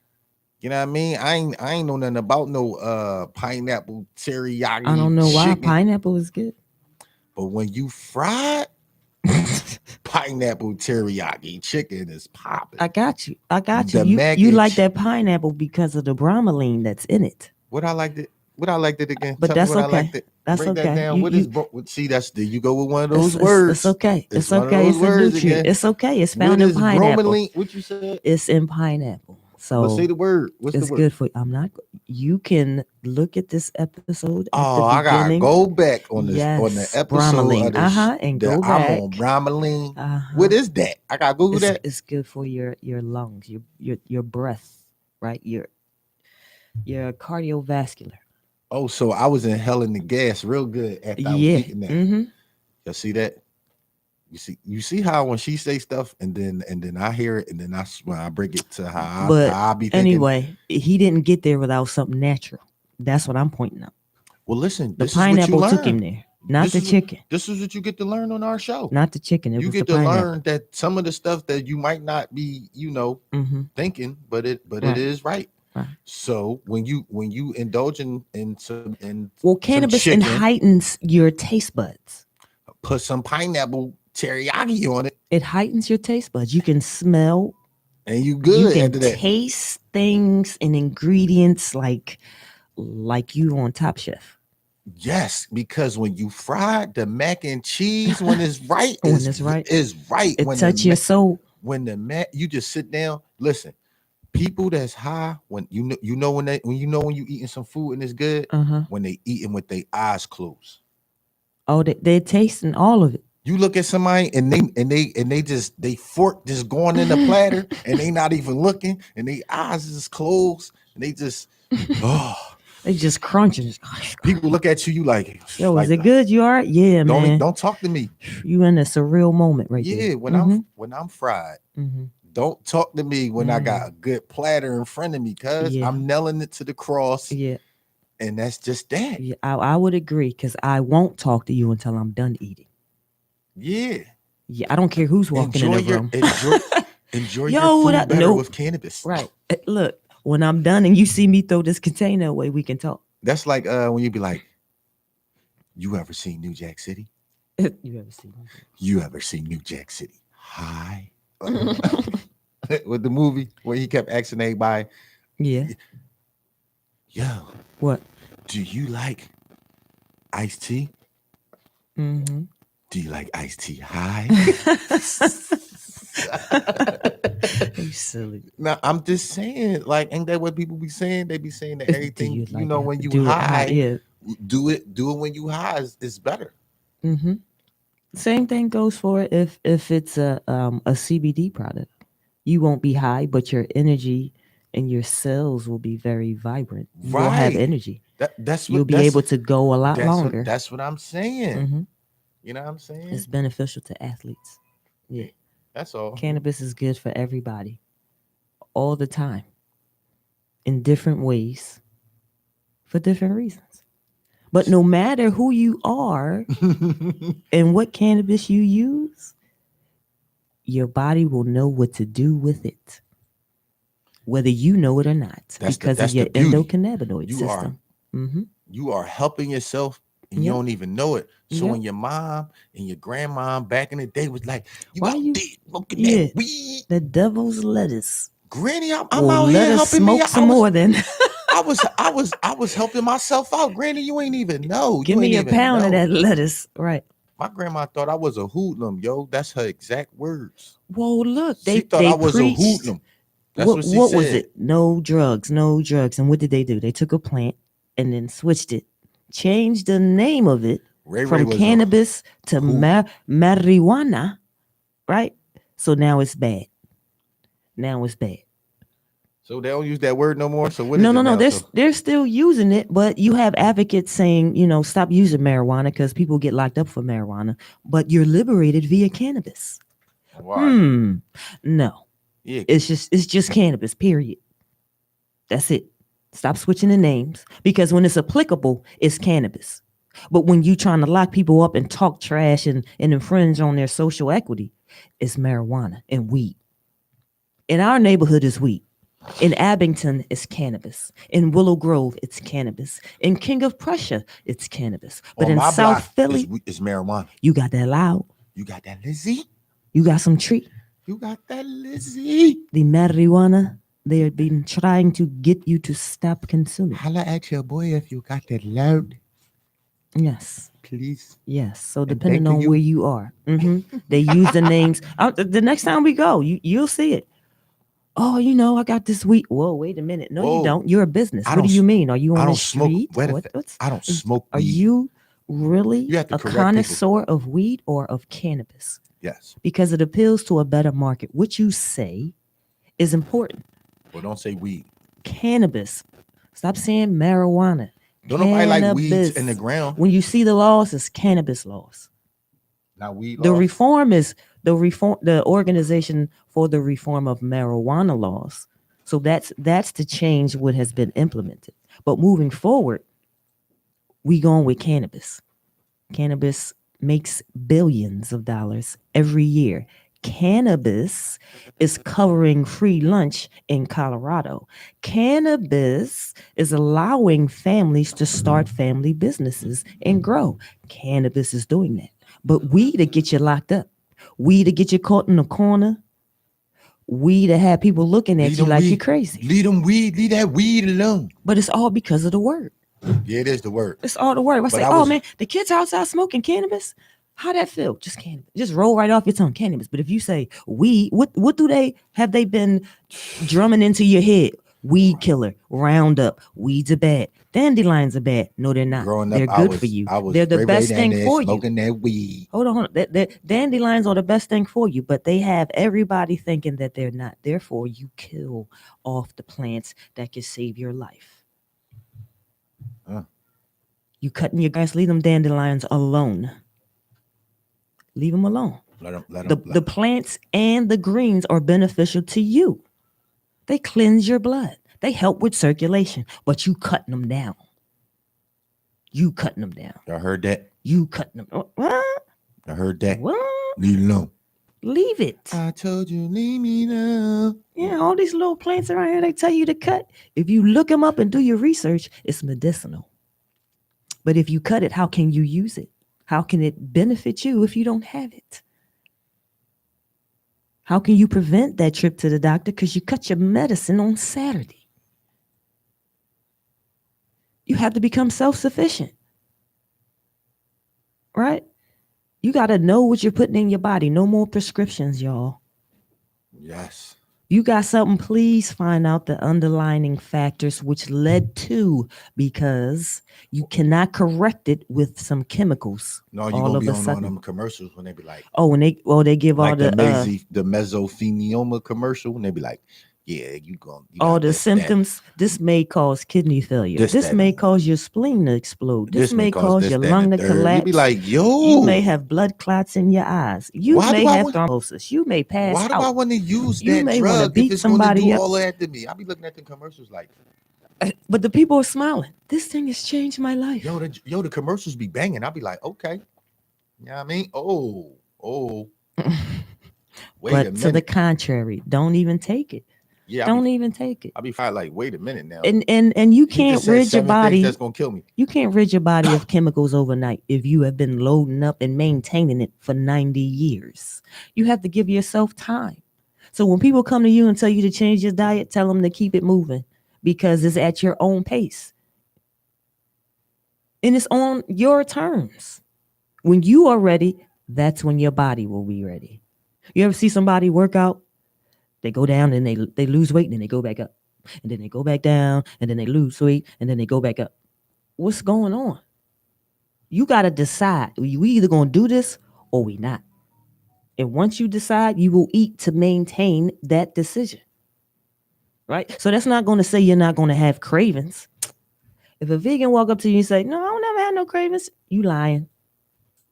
You know what I mean? I ain't know nothing about no pineapple teriyaki I don't know why chicken. pineapple is good. But when you fry pineapple teriyaki chicken is popping. I got you. The You like that pineapple because of the bromelain that's in it. What I liked it again. But Tell me that's what I okay. liked it. That's Break okay. that down. See, that's there you go with one of those It's words. okay. It's It's one of okay. those It's a words nutrient. again. It's okay. It's What found in is pineapple. bromelain? What you said? It's in pineapple. But So say the word. What's the it's word? good for you. I'm not. You can look at this episode at Oh, the I gotta beginning. go back on this on the Yes, episode bromelain. of this And that go I'm back. on bromelain. Uh-huh. What is that? I gotta Google that. It's good for your lungs, your breath, right? Your cardiovascular. Oh, so I was in hell in the gas real good after I was Yeah. eating that. Mm-hmm. You see that? You see how when she say stuff and then I hear it and then when I bring it to how I be thinking. Anyway, he didn't get there without something natural. That's what I'm pointing out. Well, listen, The this is what you pineapple learn. took him there, not the chicken. This is what you get to learn on our show. Not the chicken. It you was get the to pineapple. learn that some of the stuff that you might not be, thinking, but it is right. So when you indulge in cannabis chicken, heightens your taste buds. Put some pineapple teriyaki on it. It heightens your taste buds. You can smell, and you good. You can after that. taste things and ingredients like you on Top Chef. Yes, because when you fry the mac and cheese, when it's right, is right. It touches your soul. When the you just sit down. Listen, people that's high when when you eating some food and it's good, when they eating with their eyes closed. Oh, they're tasting all of it. You look at somebody and they fork just going in the platter and they not even looking and their eyes is closed and they just they just crunching. People look at you like, yo, is it good? You are? Yeah, man. Don't talk to me. You in a surreal moment right there. Yeah, when I'm fried. Don't talk to me when I got a good platter in front of me, cuz I'm nailing it to the cross. Yeah. And that's just that. Yeah, I would agree because I won't talk to you until I'm done eating. Yeah. Yeah, I don't care who's walking in the room. Enjoy your food better with cannabis. Right. Look, when I'm done and you see me throw this container away, we can talk. That's like when you be like, you ever seen New Jack City? You ever seen You ever seen New Jack City High? With the movie where he kept asking everybody, Yeah. yo, What? do you like iced tea? Mm-hmm. Do you like iced tea high? You silly. Now I'm just saying, like, ain't that what people be saying? They be saying that Do everything, you you like know, it? when you Do it high? high, Yeah. do it when you high is better. Mm-hmm. Same thing goes for if it's a CBD product. You won't be high, but your energy and your cells will be very vibrant. You will have Right. energy. That's You'll what be able to go a lot longer. that's what I'm saying. Hmm. You know what I'm saying? It's beneficial to athletes. Yeah. That's all. Cannabis is good for everybody all the time in different ways for different reasons. But no matter who you are and what cannabis you use, your body will know what to do with it, whether you know it or not, because that's of your the beauty. endocannabinoid You are system. Mm-hmm. you are helping yourself and you Yep. don't even know it. So Yep. when your mom and your grandma back in the day was like, you Why out you? there smoking Yeah, that weed, the devil's lettuce. Granny, I'm Well, out let here us helping me. smoke some more then. I was helping myself out. Granny, you ain't even know. Give You ain't me a even pound of know. that lettuce. Right. My grandma thought I was a hoodlum, yo. That's her exact words. Whoa, look, She thought they I was a preached. hoodlum. That's what she What was said. it? No drugs, no drugs. And what did they do? They took a plant and then switched it, changed the name of it Ray from was cannabis to hood. marijuana, right? So now it's bad. Now it's bad. So they don't use that word no more. So what No, is no, it no. now? So They're still using it, but you have advocates saying, stop using marijuana because people get locked up for marijuana. But you're liberated via cannabis. why? No, Yeah. it's just cannabis. Period. That's it. Stop switching the names because when it's applicable, it's cannabis. But when you trying to lock people up and talk trash and infringe on their social equity, it's marijuana and weed. In our neighborhood, is weed. In Abington, it's cannabis. In Willow Grove, it's cannabis. In King of Prussia, it's cannabis. But On in my South block Philly, is marijuana. you got that loud. You got that Lizzie. You got some tree. You got that Lizzie. The marijuana, they have been trying to get you to stop consuming. Holla at your boy if you got that loud. Yes. Please. Yes. So And depending thank on you. where you are, they use the names. The next time we go, you'll see it. Oh, I got this weed. Whoa, wait a minute. No, you Whoa. don't. You're a business. I What do don't you s- mean? Are you I on the don't smoke. street? Wait a What? th- I don't smoke Are weed. you really You have to a correct people. connoisseur of weed or of cannabis? Yes. Because it appeals to a better market. What you say is important. Well, don't say weed. Cannabis. Stop saying marijuana. Don't nobody like weeds in the ground. When you see the laws, it's cannabis laws. Not weed The laws. reform is the organization for the reform of marijuana laws. So that's to change what has been implemented. But moving forward, we going with cannabis. Cannabis makes billions of dollars every year. Cannabis is covering free lunch in Colorado. Cannabis is allowing families to start family businesses and grow. Cannabis is doing that. But weed to get you locked up. Weed to get you caught in the corner. Weed to have people looking at you like you're crazy. Leave that weed alone. But it's all because of the word. Yeah, it is the word. It's all the word. I say, man, the kids outside smoking cannabis. How that feel? Just cannabis. Just roll right off your tongue, cannabis. But if you say weed, what have they been drumming into your head? Weed killer, Roundup, weeds are bad. Dandelions are bad. No, they're not. Growing up, they're good for you. They're the best thing for you. Smoking that weed. Hold on. Dandelions are the best thing for you, but they have everybody thinking that they're not. Therefore, you kill off the plants that can save your life. You cutting your grass, leave them dandelions alone. Leave them alone. Let them. The plants and the greens are beneficial to you. They cleanse your blood. They help with circulation, but you cutting them down. You cutting them down. I heard that. You cutting them. What? I heard that. What? Leave it alone. Leave it. I told you, leave me now. Yeah, all these little plants around here, they tell you to cut. If you look them up and do your research, it's medicinal. But if you cut it, how can you use it? How can it benefit you if you don't have it? How can you prevent that trip to the doctor because you cut your medicine on Saturday? You have to become self-sufficient, right? You got to know what you're putting in your body. No more prescriptions, y'all. Yes. You got something, please find out the underlying factors which led to, because you cannot correct it with some chemicals. No, you're all gonna of be a on sudden. them commercials when they be like, Oh, when they give all like the the the mesothelioma commercial, and they be like, yeah, you all got the this, that, symptoms. This may cause kidney failure. this, This that, may cause your spleen to explode. This this may may cause cause this, your that, and lung the to third. You be collapse. like, You may yo, have blood clots in your eyes. You why may do I have want? thrombosis. You may pass Why do I out. want to use You that may want to drug if beat it's going to do somebody up. all that to me? I be looking at the commercials like, But the people are smiling. This thing has changed my life. yo, the commercials be banging. I be like, okay, you know what I mean? Oh, wait a But to the minute. contrary, don't even take it. Yeah, Don't even take it. I be fine. Like, wait a minute now. And you You can't just said rid your 7 things body. that's gonna kill me. You can't rid your body of chemicals overnight if you have been loading up and maintaining it for 90 years. You have to give yourself time. So when people come to you and tell you to change your diet, tell them to keep it moving because it's at your own pace. And it's on your terms. When you are ready, that's when your body will be ready. You ever see somebody work out? They go down and they lose weight and then they go back up. And then they go back down and then they lose weight and then they go back up. What's going on? You got to decide. We either going to do this or we not. And once you decide, you will eat to maintain that decision. Right? So that's not going to say you're not going to have cravings. If a vegan walk up to you and say, "No, I don't never have no cravings," you lying.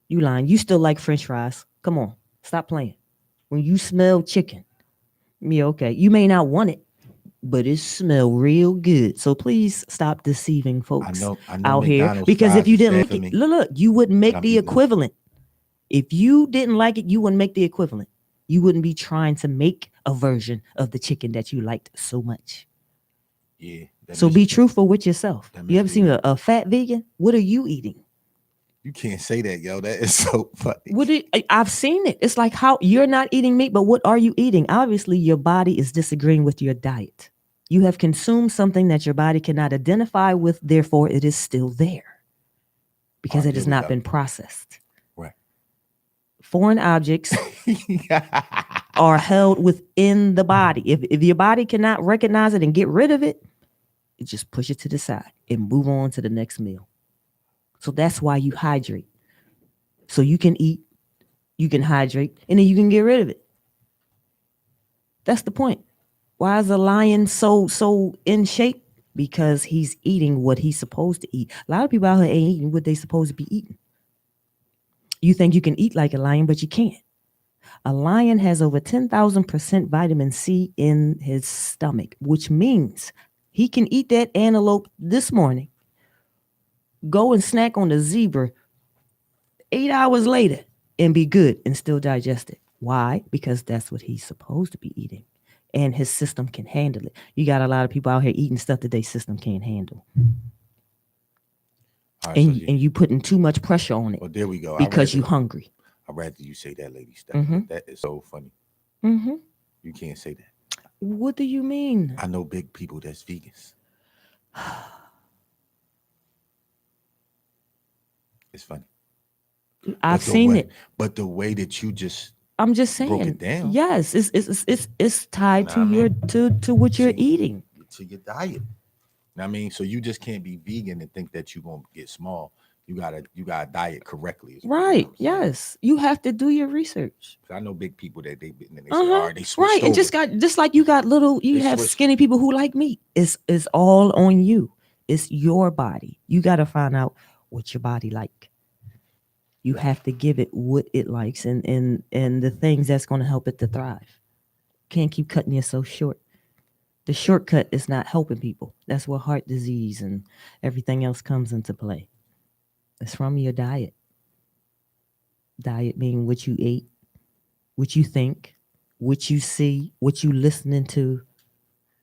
You lying. You still like French fries. Come on. Stop playing. When you smell chicken, yeah, okay. You may not want it, but it smell real good. So please stop deceiving folks I know out here. McDonald's Because if fries you is didn't bad like for it, me, look, you wouldn't but make I'm the eating them. equivalent. If you didn't like it, you wouldn't make the equivalent. You wouldn't be trying to make a version of the chicken that you liked so much. Yeah. So be truthful with yourself. that You ever makes seen me- a fat vegan? What are you eating? You can't say that, yo. That is so funny. I've seen it. It's like how you're not eating meat, but what are you eating? Obviously, your body is disagreeing with your diet. You have consumed something that your body cannot identify with, therefore, it is still there because All right, it has there we not go. been processed. Right. Foreign objects are held within the body. If your body cannot recognize it and get rid of it, you just push it to the side and move on to the next meal. So that's why you hydrate. So you can eat, you can hydrate, and then you can get rid of it. That's the point. Why is a lion so in shape? Because he's eating what he's supposed to eat. A lot of people out here ain't eating what they supposed to be eating. You think you can eat like a lion, but you can't. A lion has over 10,000% vitamin C in his stomach, which means he can eat that antelope this morning, go and snack on the zebra 8 hours later, and be good and still digest it. Why? Because that's what he's supposed to be eating. And his system can handle it. You got a lot of people out here eating stuff that their system can't handle. Right, and you putting too much pressure on it. Well, there we go. Because you're hungry. I'd rather you say that, Lady Steph. Mm-hmm. That is so funny. Mm-hmm. You can't say that. What do you mean? I know big people that's vegans. It's funny. I've seen it. But the way that you just I'm just saying. broke it down. Yes, it's tied to your to what you're eating. To your diet. I mean, so you just can't be vegan and think that you're gonna get small. You gotta diet correctly. Right. Yes. You have to do your research. I know big people that they say, they switched right. over. And just like you got you have skinny people who like meat. It's all on you. It's your body. You got to find out what your body like. You have to give it what it likes and the things that's going to help it to thrive. Can't keep cutting yourself short. The shortcut is not helping people. That's where heart disease and everything else comes into play. It's from your diet. Diet meaning what you ate, what you think, what you see, what you listening to,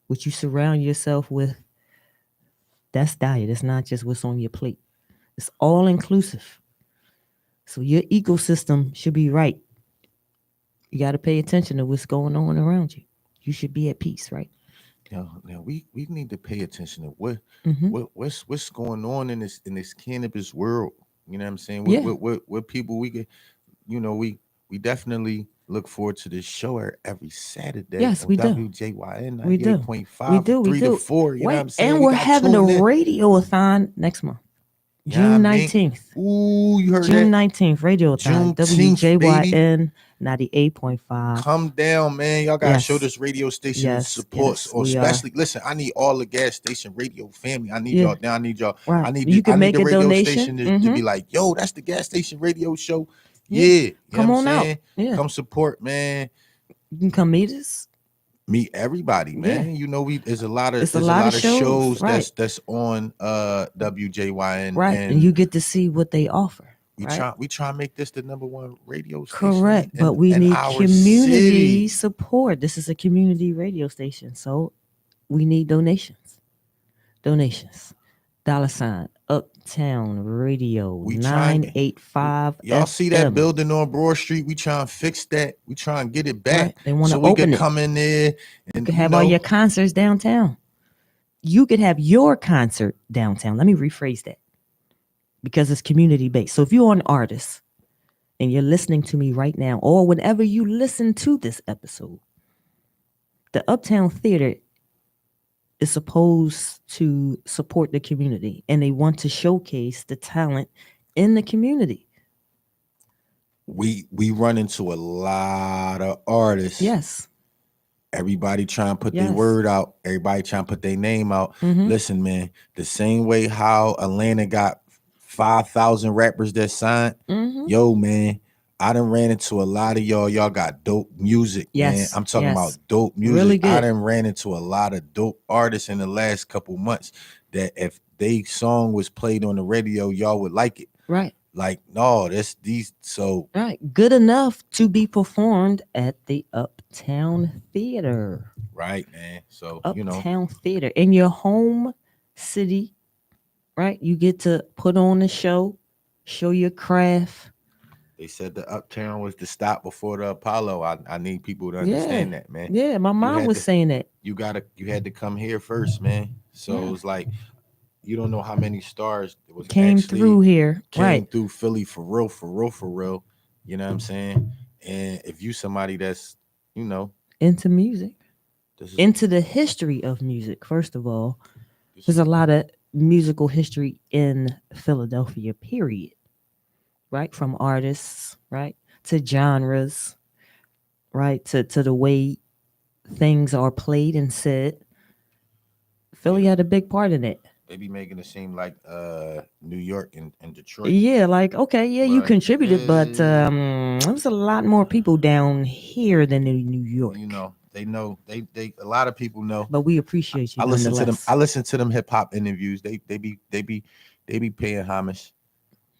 what you surround yourself with. That's diet. It's not just what's on your plate. It's all inclusive. So your ecosystem should be right. You got to pay attention to what's going on around you. You should be at peace, right? Now we need to pay attention to what Mm-hmm. what's going on in this cannabis world. You know what I'm saying? Yeah. What people we get, we definitely look forward to this show every Saturday Yes, on we do. WJYN We do. 98.5 from We 3 to do. 4. You know what I'm Wait, saying? and We we're got having a tuned in. radiothon next month, You know what I June mean? 19th. Ooh, you heard June that? 19th, radiothon, Juneteenth, baby. WJYN 98.5. Come down, man. Y'all gotta show Yes. this radio station Yes. support. Yes. Or We are. especially, listen, I need all the gas station radio family. I need Yeah. y'all down. I need y'all. Right. I need You the, I can need make the a radio donation. station to be like, yo, that's the gas station radio show. Yeah. Yeah. You know Come what on I'm out. saying? Yeah. Come support, man. You can come meet us. Meet everybody, Yeah. man. You know, there's a lot It's a of lot of shows, right? that's on WJYN, Right. And and you get to see what they offer. we Right. try and make this the #1 radio station Correct. But we in need our community city. support. This is a community radio station. So we need donations. Donations. $ Uptown Radio We trying- 985 Y'all see that FM. building on Broad Street? We try and fix that. We try and get it back. Right. They want so to we open could it. come in there and You could have all your concerts downtown. You could have your concert downtown. Let me rephrase that because it's community based. So if you're an artist and you're listening to me right now, or whenever you listen to this episode, the Uptown Theater is supposed to support the community and they want to showcase the talent in the community. we run into a lot of artists. Yes. Everybody trying to put their Yes. word out. Everybody trying to put their name out. Mhm. Listen, man, the same way how Atlanta got 5,000 rappers that signed. Mhm. Yo, man, I done ran into a lot of y'all. Y'all got dope music, man. Yes, I'm talking yes. about dope music. Really good. I done ran into a lot of dope artists in the last couple months that if they song was played on the radio, y'all would like it. Right. Like, no, that's these. So Right. Good enough to be performed at the Uptown Theater. right, man. So Uptown Theater in your home city, right? You get to put on a show, show your craft. they said the Uptown was the stop before the Apollo. I need people to understand that, man. Yeah, my mom had was to- saying that. You had to come here first, man. So Yeah. it was like you don't know how many stars it was Came actually through here. came Right. through Philly for real, for real, for real. You know what I'm saying? And if you somebody that's, Into music. this is Into the history of music, first of all. There's a lot of musical history in Philadelphia, period. Right? From artists, right? To genres, right? To the way things are played and said. Philly had a big part in it. they be making it seem like New York and Detroit. Yeah, like, okay, yeah, you Right. contributed, but Yeah. there's a lot more people down here than in New York. They know they a lot of people know. But we appreciate you. I listen to them. nonetheless. I listen to them hip hop interviews. They be paying homage.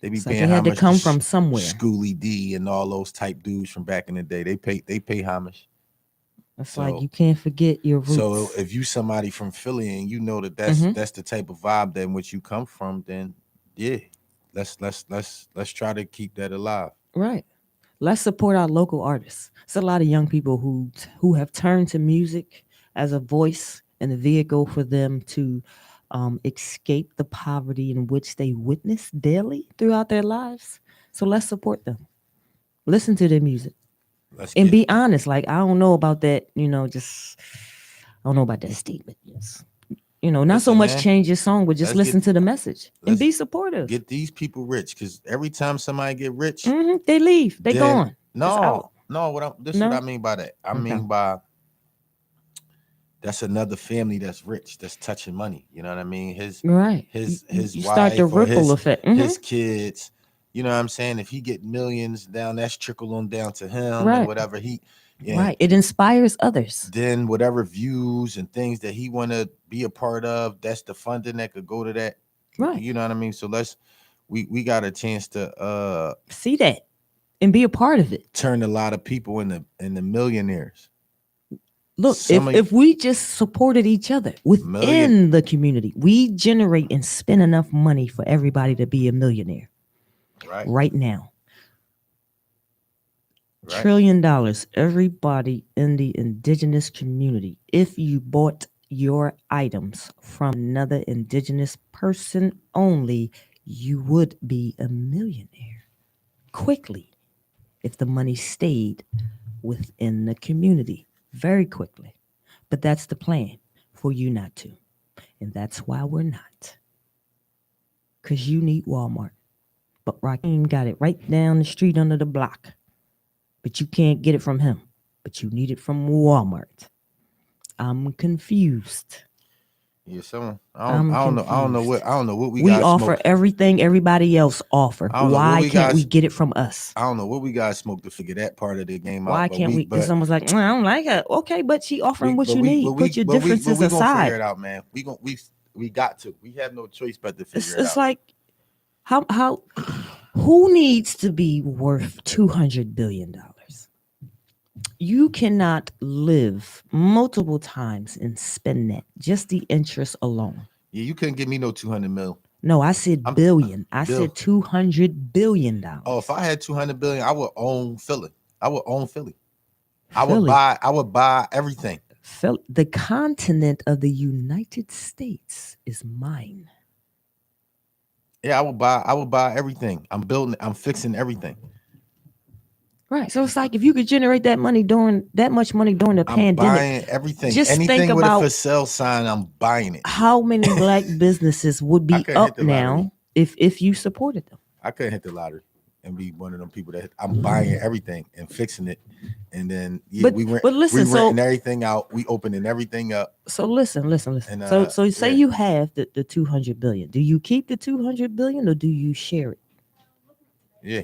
They be It's like paying they had to homage come from somewhere. Schoolie D and all those type dudes from back in the day. They pay homage. It's So- like you can't forget your roots. So if you somebody from Philly and you know that's Mhm. that's the type of vibe that in which you come from, then yeah, let's try to keep that alive. Right. Let's support our local artists. It's a lot of young people who have turned to music as a voice and a vehicle for them to escape the poverty in which they witness daily throughout their lives. So let's support them. Listen to their music Let's and get- be honest. Like, I don't know about that, just I don't know about that statement. Yes. Not so Listen, much man. change your song, but just Let's listen get- to the message and let's be supportive. get these people rich, because every time somebody get rich, They leave. They then- gone. No, out. no. What No? I mean by that. I Okay. mean by that's another family that's rich, that's touching money. You know what I mean? Right. His You start the wife or ripple effect. Mhm. his kids. You know what I'm saying? If he get millions down, that's trickle on down to him Right. and whatever he. Yeah. Right. It inspires others. Then whatever views and things that he want to be a part of, that's the funding that could go to that. Right. You know what I mean? So we got a chance to See that and be a part of it. turn a lot of people into millionaires. Look, Some of- if we just supported each other within the community, we generate and spend enough money for everybody to be a millionaire Right. right now. right? $1 trillion. Everybody in the indigenous community, if you bought your items from another indigenous person only, you would be a millionaire quickly if the money stayed within the community very quickly. But that's the plan for you not to. And that's why we're not. Because you need Walmart. But Raheem got it right down the street under the block. But you can't get it from him. But you need it from Walmart. I'm confused. Yeah, someone. I'm I don't know what. confused. I don't know what we We got offer smoked. everything everybody else offer. I don't know what Why we can't got. we get it from us? I don't know what we got smoked to figure that part of the game out. Why But can't we, we? It's but almost like I don't like her. Okay, but she offering we, what but you we, but need. Put we, your but differences we gonna figure aside. it out, man. We got to. We have no choice but to It's figure it it's out. like how who needs to be worth $200 billion? You cannot live multiple times and spend that just the interest alone. Yeah, you couldn't give me no 200 mil. No, I said I'm billion. I Bill. said $200 billion. Oh, if I had 200 billion, I would own Philly. I would own Philly. Philly, I would buy everything. The continent of the United States is mine. Yeah, I would buy everything. I'm building. I'm fixing everything. Right. So it's like if you could generate that money during that much money during the I'm pandemic, buying everything. just think Anything with a for about sale sign, I'm buying it. how many black businesses would I be couldn't hit up the lottery. now if you supported them. I couldn't hit the lottery and be one of them people that I'm buying everything and fixing it. And then yeah, But but we listen, renting so everything out. We opening everything up. listen. And So say yeah, you have the 200 billion. Do you keep the 200 billion or do you share it? yeah.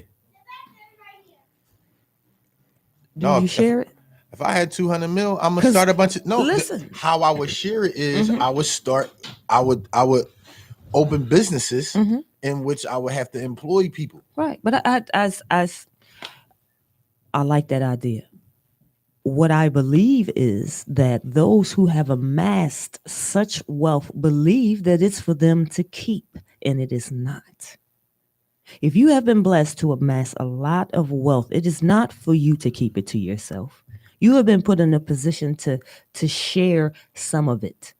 Do No, you share it? if I had 200 mil, I'm gonna Because start a bunch of no. listen, How I would share it is Mhm. I would open businesses hmm in which I would have to employ people. right. But I like that idea. What I believe is that those who have amassed such wealth believe that it's for them to keep, and it is not. If you have been blessed to amass a lot of wealth, it is not for you to keep it to yourself. You have been put in a position to share some of it.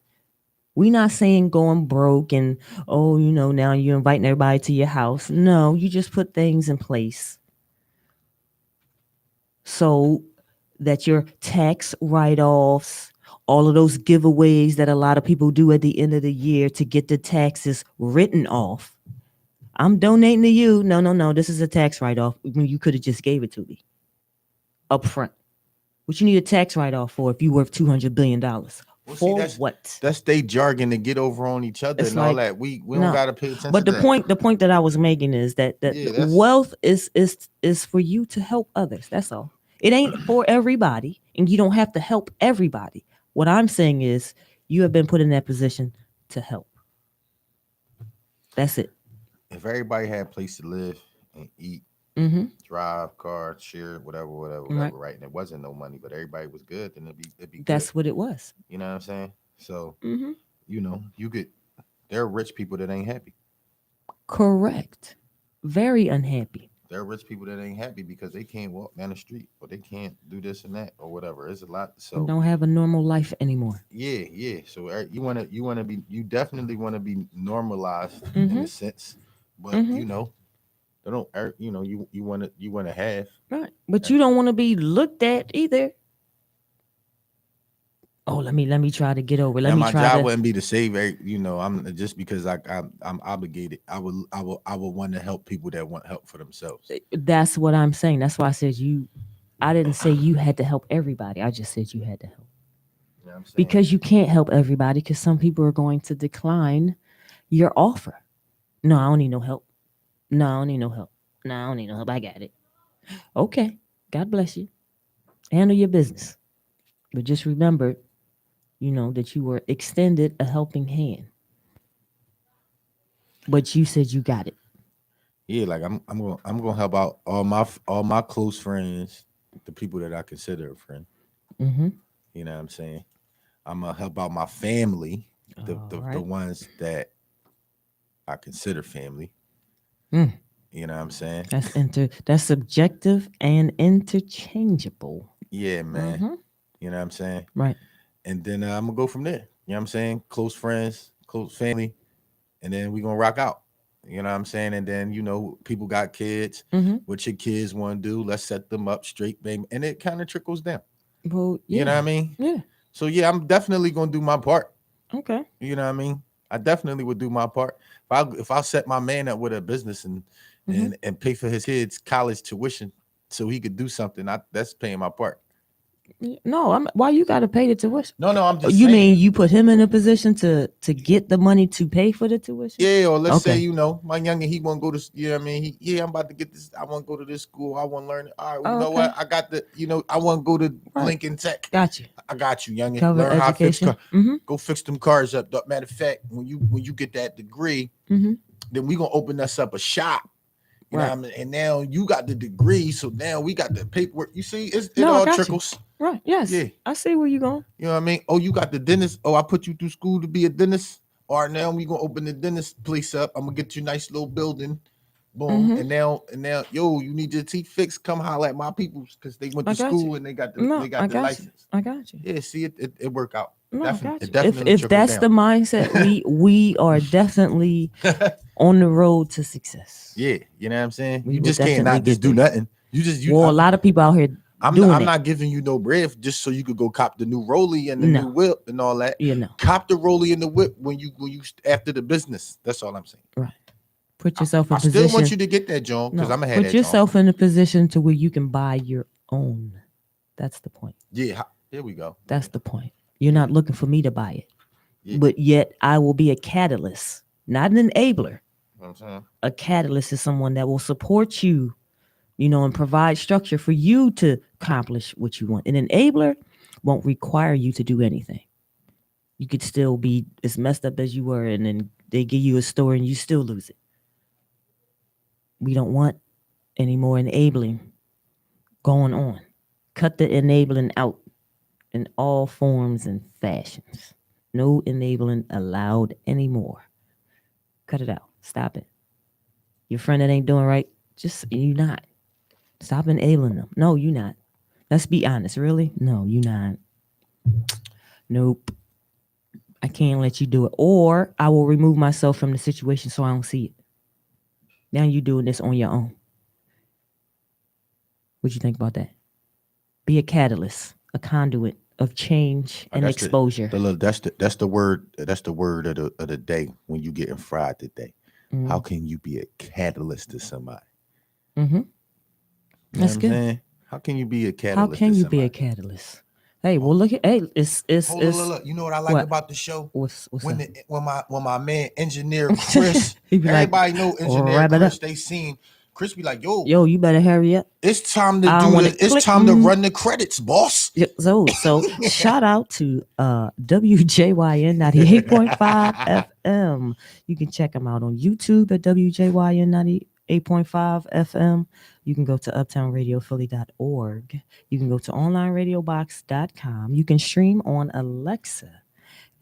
We're not saying going broke and oh, now you're inviting everybody to your house. No, you just put things in place so that your tax write-offs, all of those giveaways that a lot of people do at the end of the year to get the taxes written off. I'm donating to you. No, no, no. This is a tax write-off when you could have just gave it to me up front. What you need a tax write-off for if you worth $200 billion? Well, see, For what? that's they jargon to get over on each other It's and all like that. We don't no. gotta pay attention But to that. the point that I was making is that Yeah, that's wealth is for you to help others. That's all. It ain't for everybody, and you don't have to help everybody. What I'm saying is you have been put in that position to help. That's it. if everybody had a place to live and eat, Mm-hmm. drive, car, share, Right. whatever, right? And it wasn't no money, but everybody was good, then it'd be good. That's what it was. You know what I'm saying? So, Mm-hmm. you could there are rich people that ain't happy. Correct. Very unhappy. There are rich people that ain't happy because they can't walk down the street or they can't do this and that or whatever. It's a lot. So Don't have a normal life anymore. yeah, yeah. So you definitely wanna be normalized in Mm-hmm. a sense, but Mm-hmm. they don't. You wanna have. Right. But you don't want to be looked at either. Oh, let me try to get over. Let Now me my try job to wouldn't be to save. I'm just because I'm obligated. I would want to help people that want help for themselves. That's what I'm saying. That's why I said you. I didn't say you had to help everybody. I just said you had to help You know what I'm saying? because you can't help everybody because some people are going to decline your offer. No, I don't need no help. No, I don't need no help. No, I don't need no help. I got it. Okay. God bless you. Handle your business. But just remember, that you were extended a helping hand. But you said you got it. Yeah, like I'm gonna help out all my close friends, the people that I consider a friend. Mm-hmm. You know what I'm saying? I'm gonna help out my family, All the right. ones that I consider family. Mm. You know what I'm saying? That's subjective and interchangeable. Yeah, man. Mm-hmm. You know what I'm saying? Right. And then I'm gonna go from there. You know what I'm saying? Close friends, close family, and then we gonna rock out. You know what I'm saying? And then people got kids. Mm-hmm. What your kids want to do? Let's set them up straight, baby. And it kind of trickles down. Well, You know yeah. what I mean? Yeah. So yeah, I'm definitely gonna do my part. Okay. You know what I mean? I definitely would do my part. If I set my man up with a business and Mm-hmm. and pay for his kids' college tuition so he could do something, that's paying my part. No, why you got to pay the tuition? No, I'm just You saying. mean you put him in a position to get the money to pay for the tuition? Yeah, or let's say, Okay. My youngin, he want to go to, what I mean? I'm about to get this. I want to go to this school. I want to learn it. All right, well, you know Okay. what? I got the, I want to go to Right. Lincoln Tech. Got you. I got you, youngin. Cover Learn how to fix education. cars. Mm-hmm. Go fix them cars up. Matter of fact, when you get that degree, Mm-hmm. then we gonna open us up a shop. You know Right. what I mean? And now you got the degree, so now we got the paperwork. You see, it No, I all got you. trickles. Right. Yes. Yeah. I see where you're going. You know what I mean? Oh, you got the dentist. Oh, I put you through school to be a dentist. All right, now we gonna open the dentist place up. I'm gonna get you a nice little building. Boom. Mhm. And now, yo, you need your teeth fixed. Come holler at my peoples because they went I to got school you. and they got the No, I got you. license. I got you. Yeah, see it work out. No, I Definitely, got it you. definitely If trickles that's the down. mindset, we are definitely on the road to success. Yeah, you know what I'm saying? We You will just can't definitely not just get do there. nothing. You Well, a lot of people out here doing I'm it. not giving you no bread just so you could go cop the new Rolly and the No. new whip and all that. You know, Cop the Rolly and the whip when you after the business. That's all I'm saying. right. Put yourself in I position. still want you to get that, John, because No, I'm gonna have put that, yourself in a position to where you can buy your own. That's the point. John. Yeah, here we go. That's the point. You're not looking for me to buy it, Yeah. but yet I will be a catalyst, not an enabler. You know what I'm saying? A catalyst is someone that will support you, and provide structure for you to accomplish what you want. An enabler won't require you to do anything. You could still be as messed up as you were, and then they give you a story and you still lose it. We don't want any more enabling going on. Cut the enabling out in all forms and fashions. No enabling allowed anymore. Cut it out. Stop it. Your friend that ain't doing right, you not. Stop enabling them. No, you not. Let's be honest. Really? No, you not. Nope. I can't let you do it. Or I will remove myself from the situation so I don't see it. Now you're doing this on your own. What you think about that? Be a catalyst, a conduit of change and exposure. That's the word of the day when you getting fried today. Mm-hmm. How can you be a catalyst to somebody? Mm-hmm. You know That's what I'm good. saying? How can you be a catalyst? How can to you somebody? be a catalyst? Hey, well, look at it's Hold on, look. You know what I like what? about the show? What's when that? when my man engineer Chris, He be like, everybody know engineer "Wrap it Chris. up." They seen Chris be like, yo, Yo, you better hurry up. it's time to I don't do wanna the. It's click. time to run the credits, boss. Yeah, so shout out to WJYN 98.5 FM. You can check them out on YouTube at WJYN 98.5 FM. You can go to uptownradiophilly.org. You can go to onlineradiobox.com. You can stream on Alexa.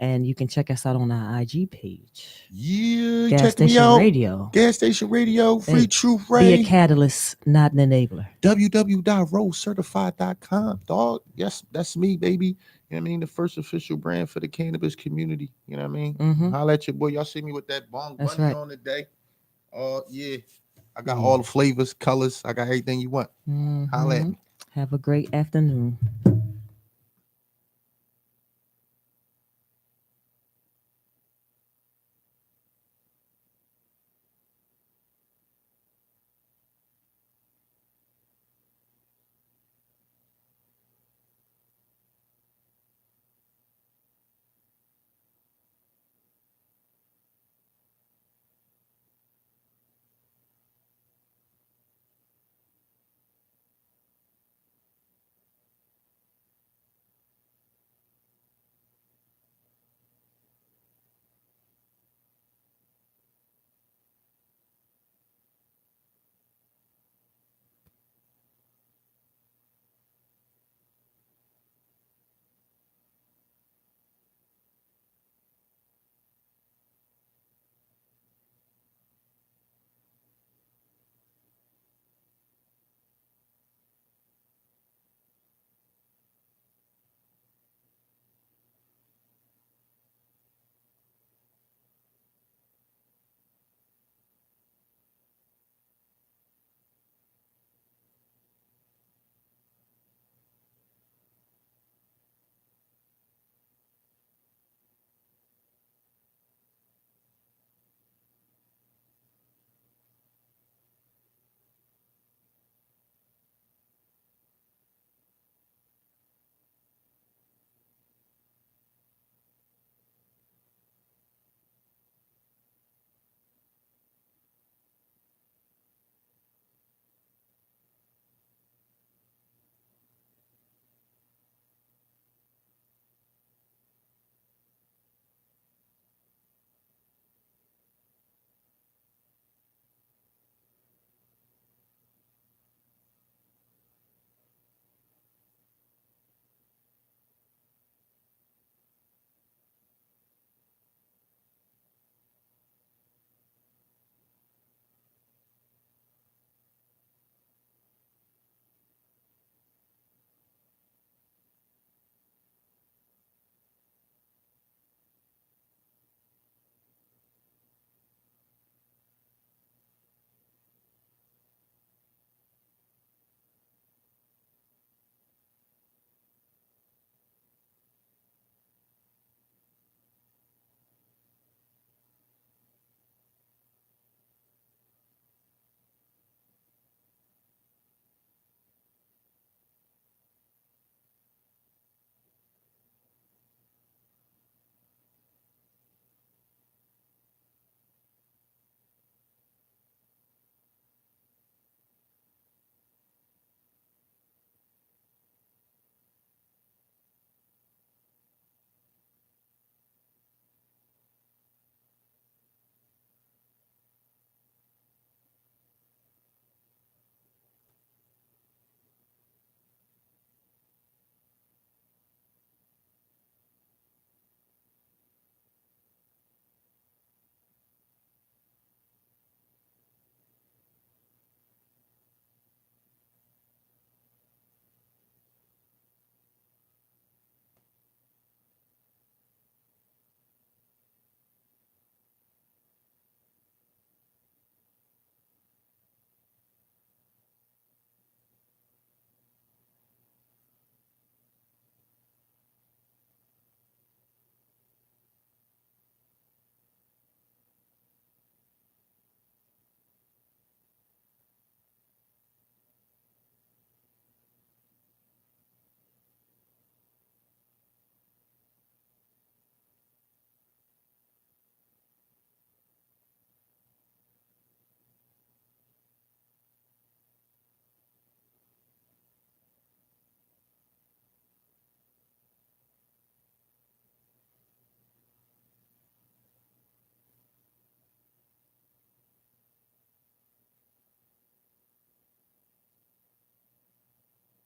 And you can check us out on our IG page. Yeah, Gas check me Station out. Radio. Gas Station Radio, Free Hey, Truth Be Ray. a catalyst, not an enabler. www.roadcertified.com, dog. Yes, that's me, baby. You know what I mean? The first official brand for the cannabis community. You know what I mean? Mm-hmm. Holla at your boy. Y'all see me with that bong That's bunny right. on today. Oh, yeah. I got Yeah. all the flavors, colors. I got everything you want. Holla at Mm-hmm. me. Have a great afternoon.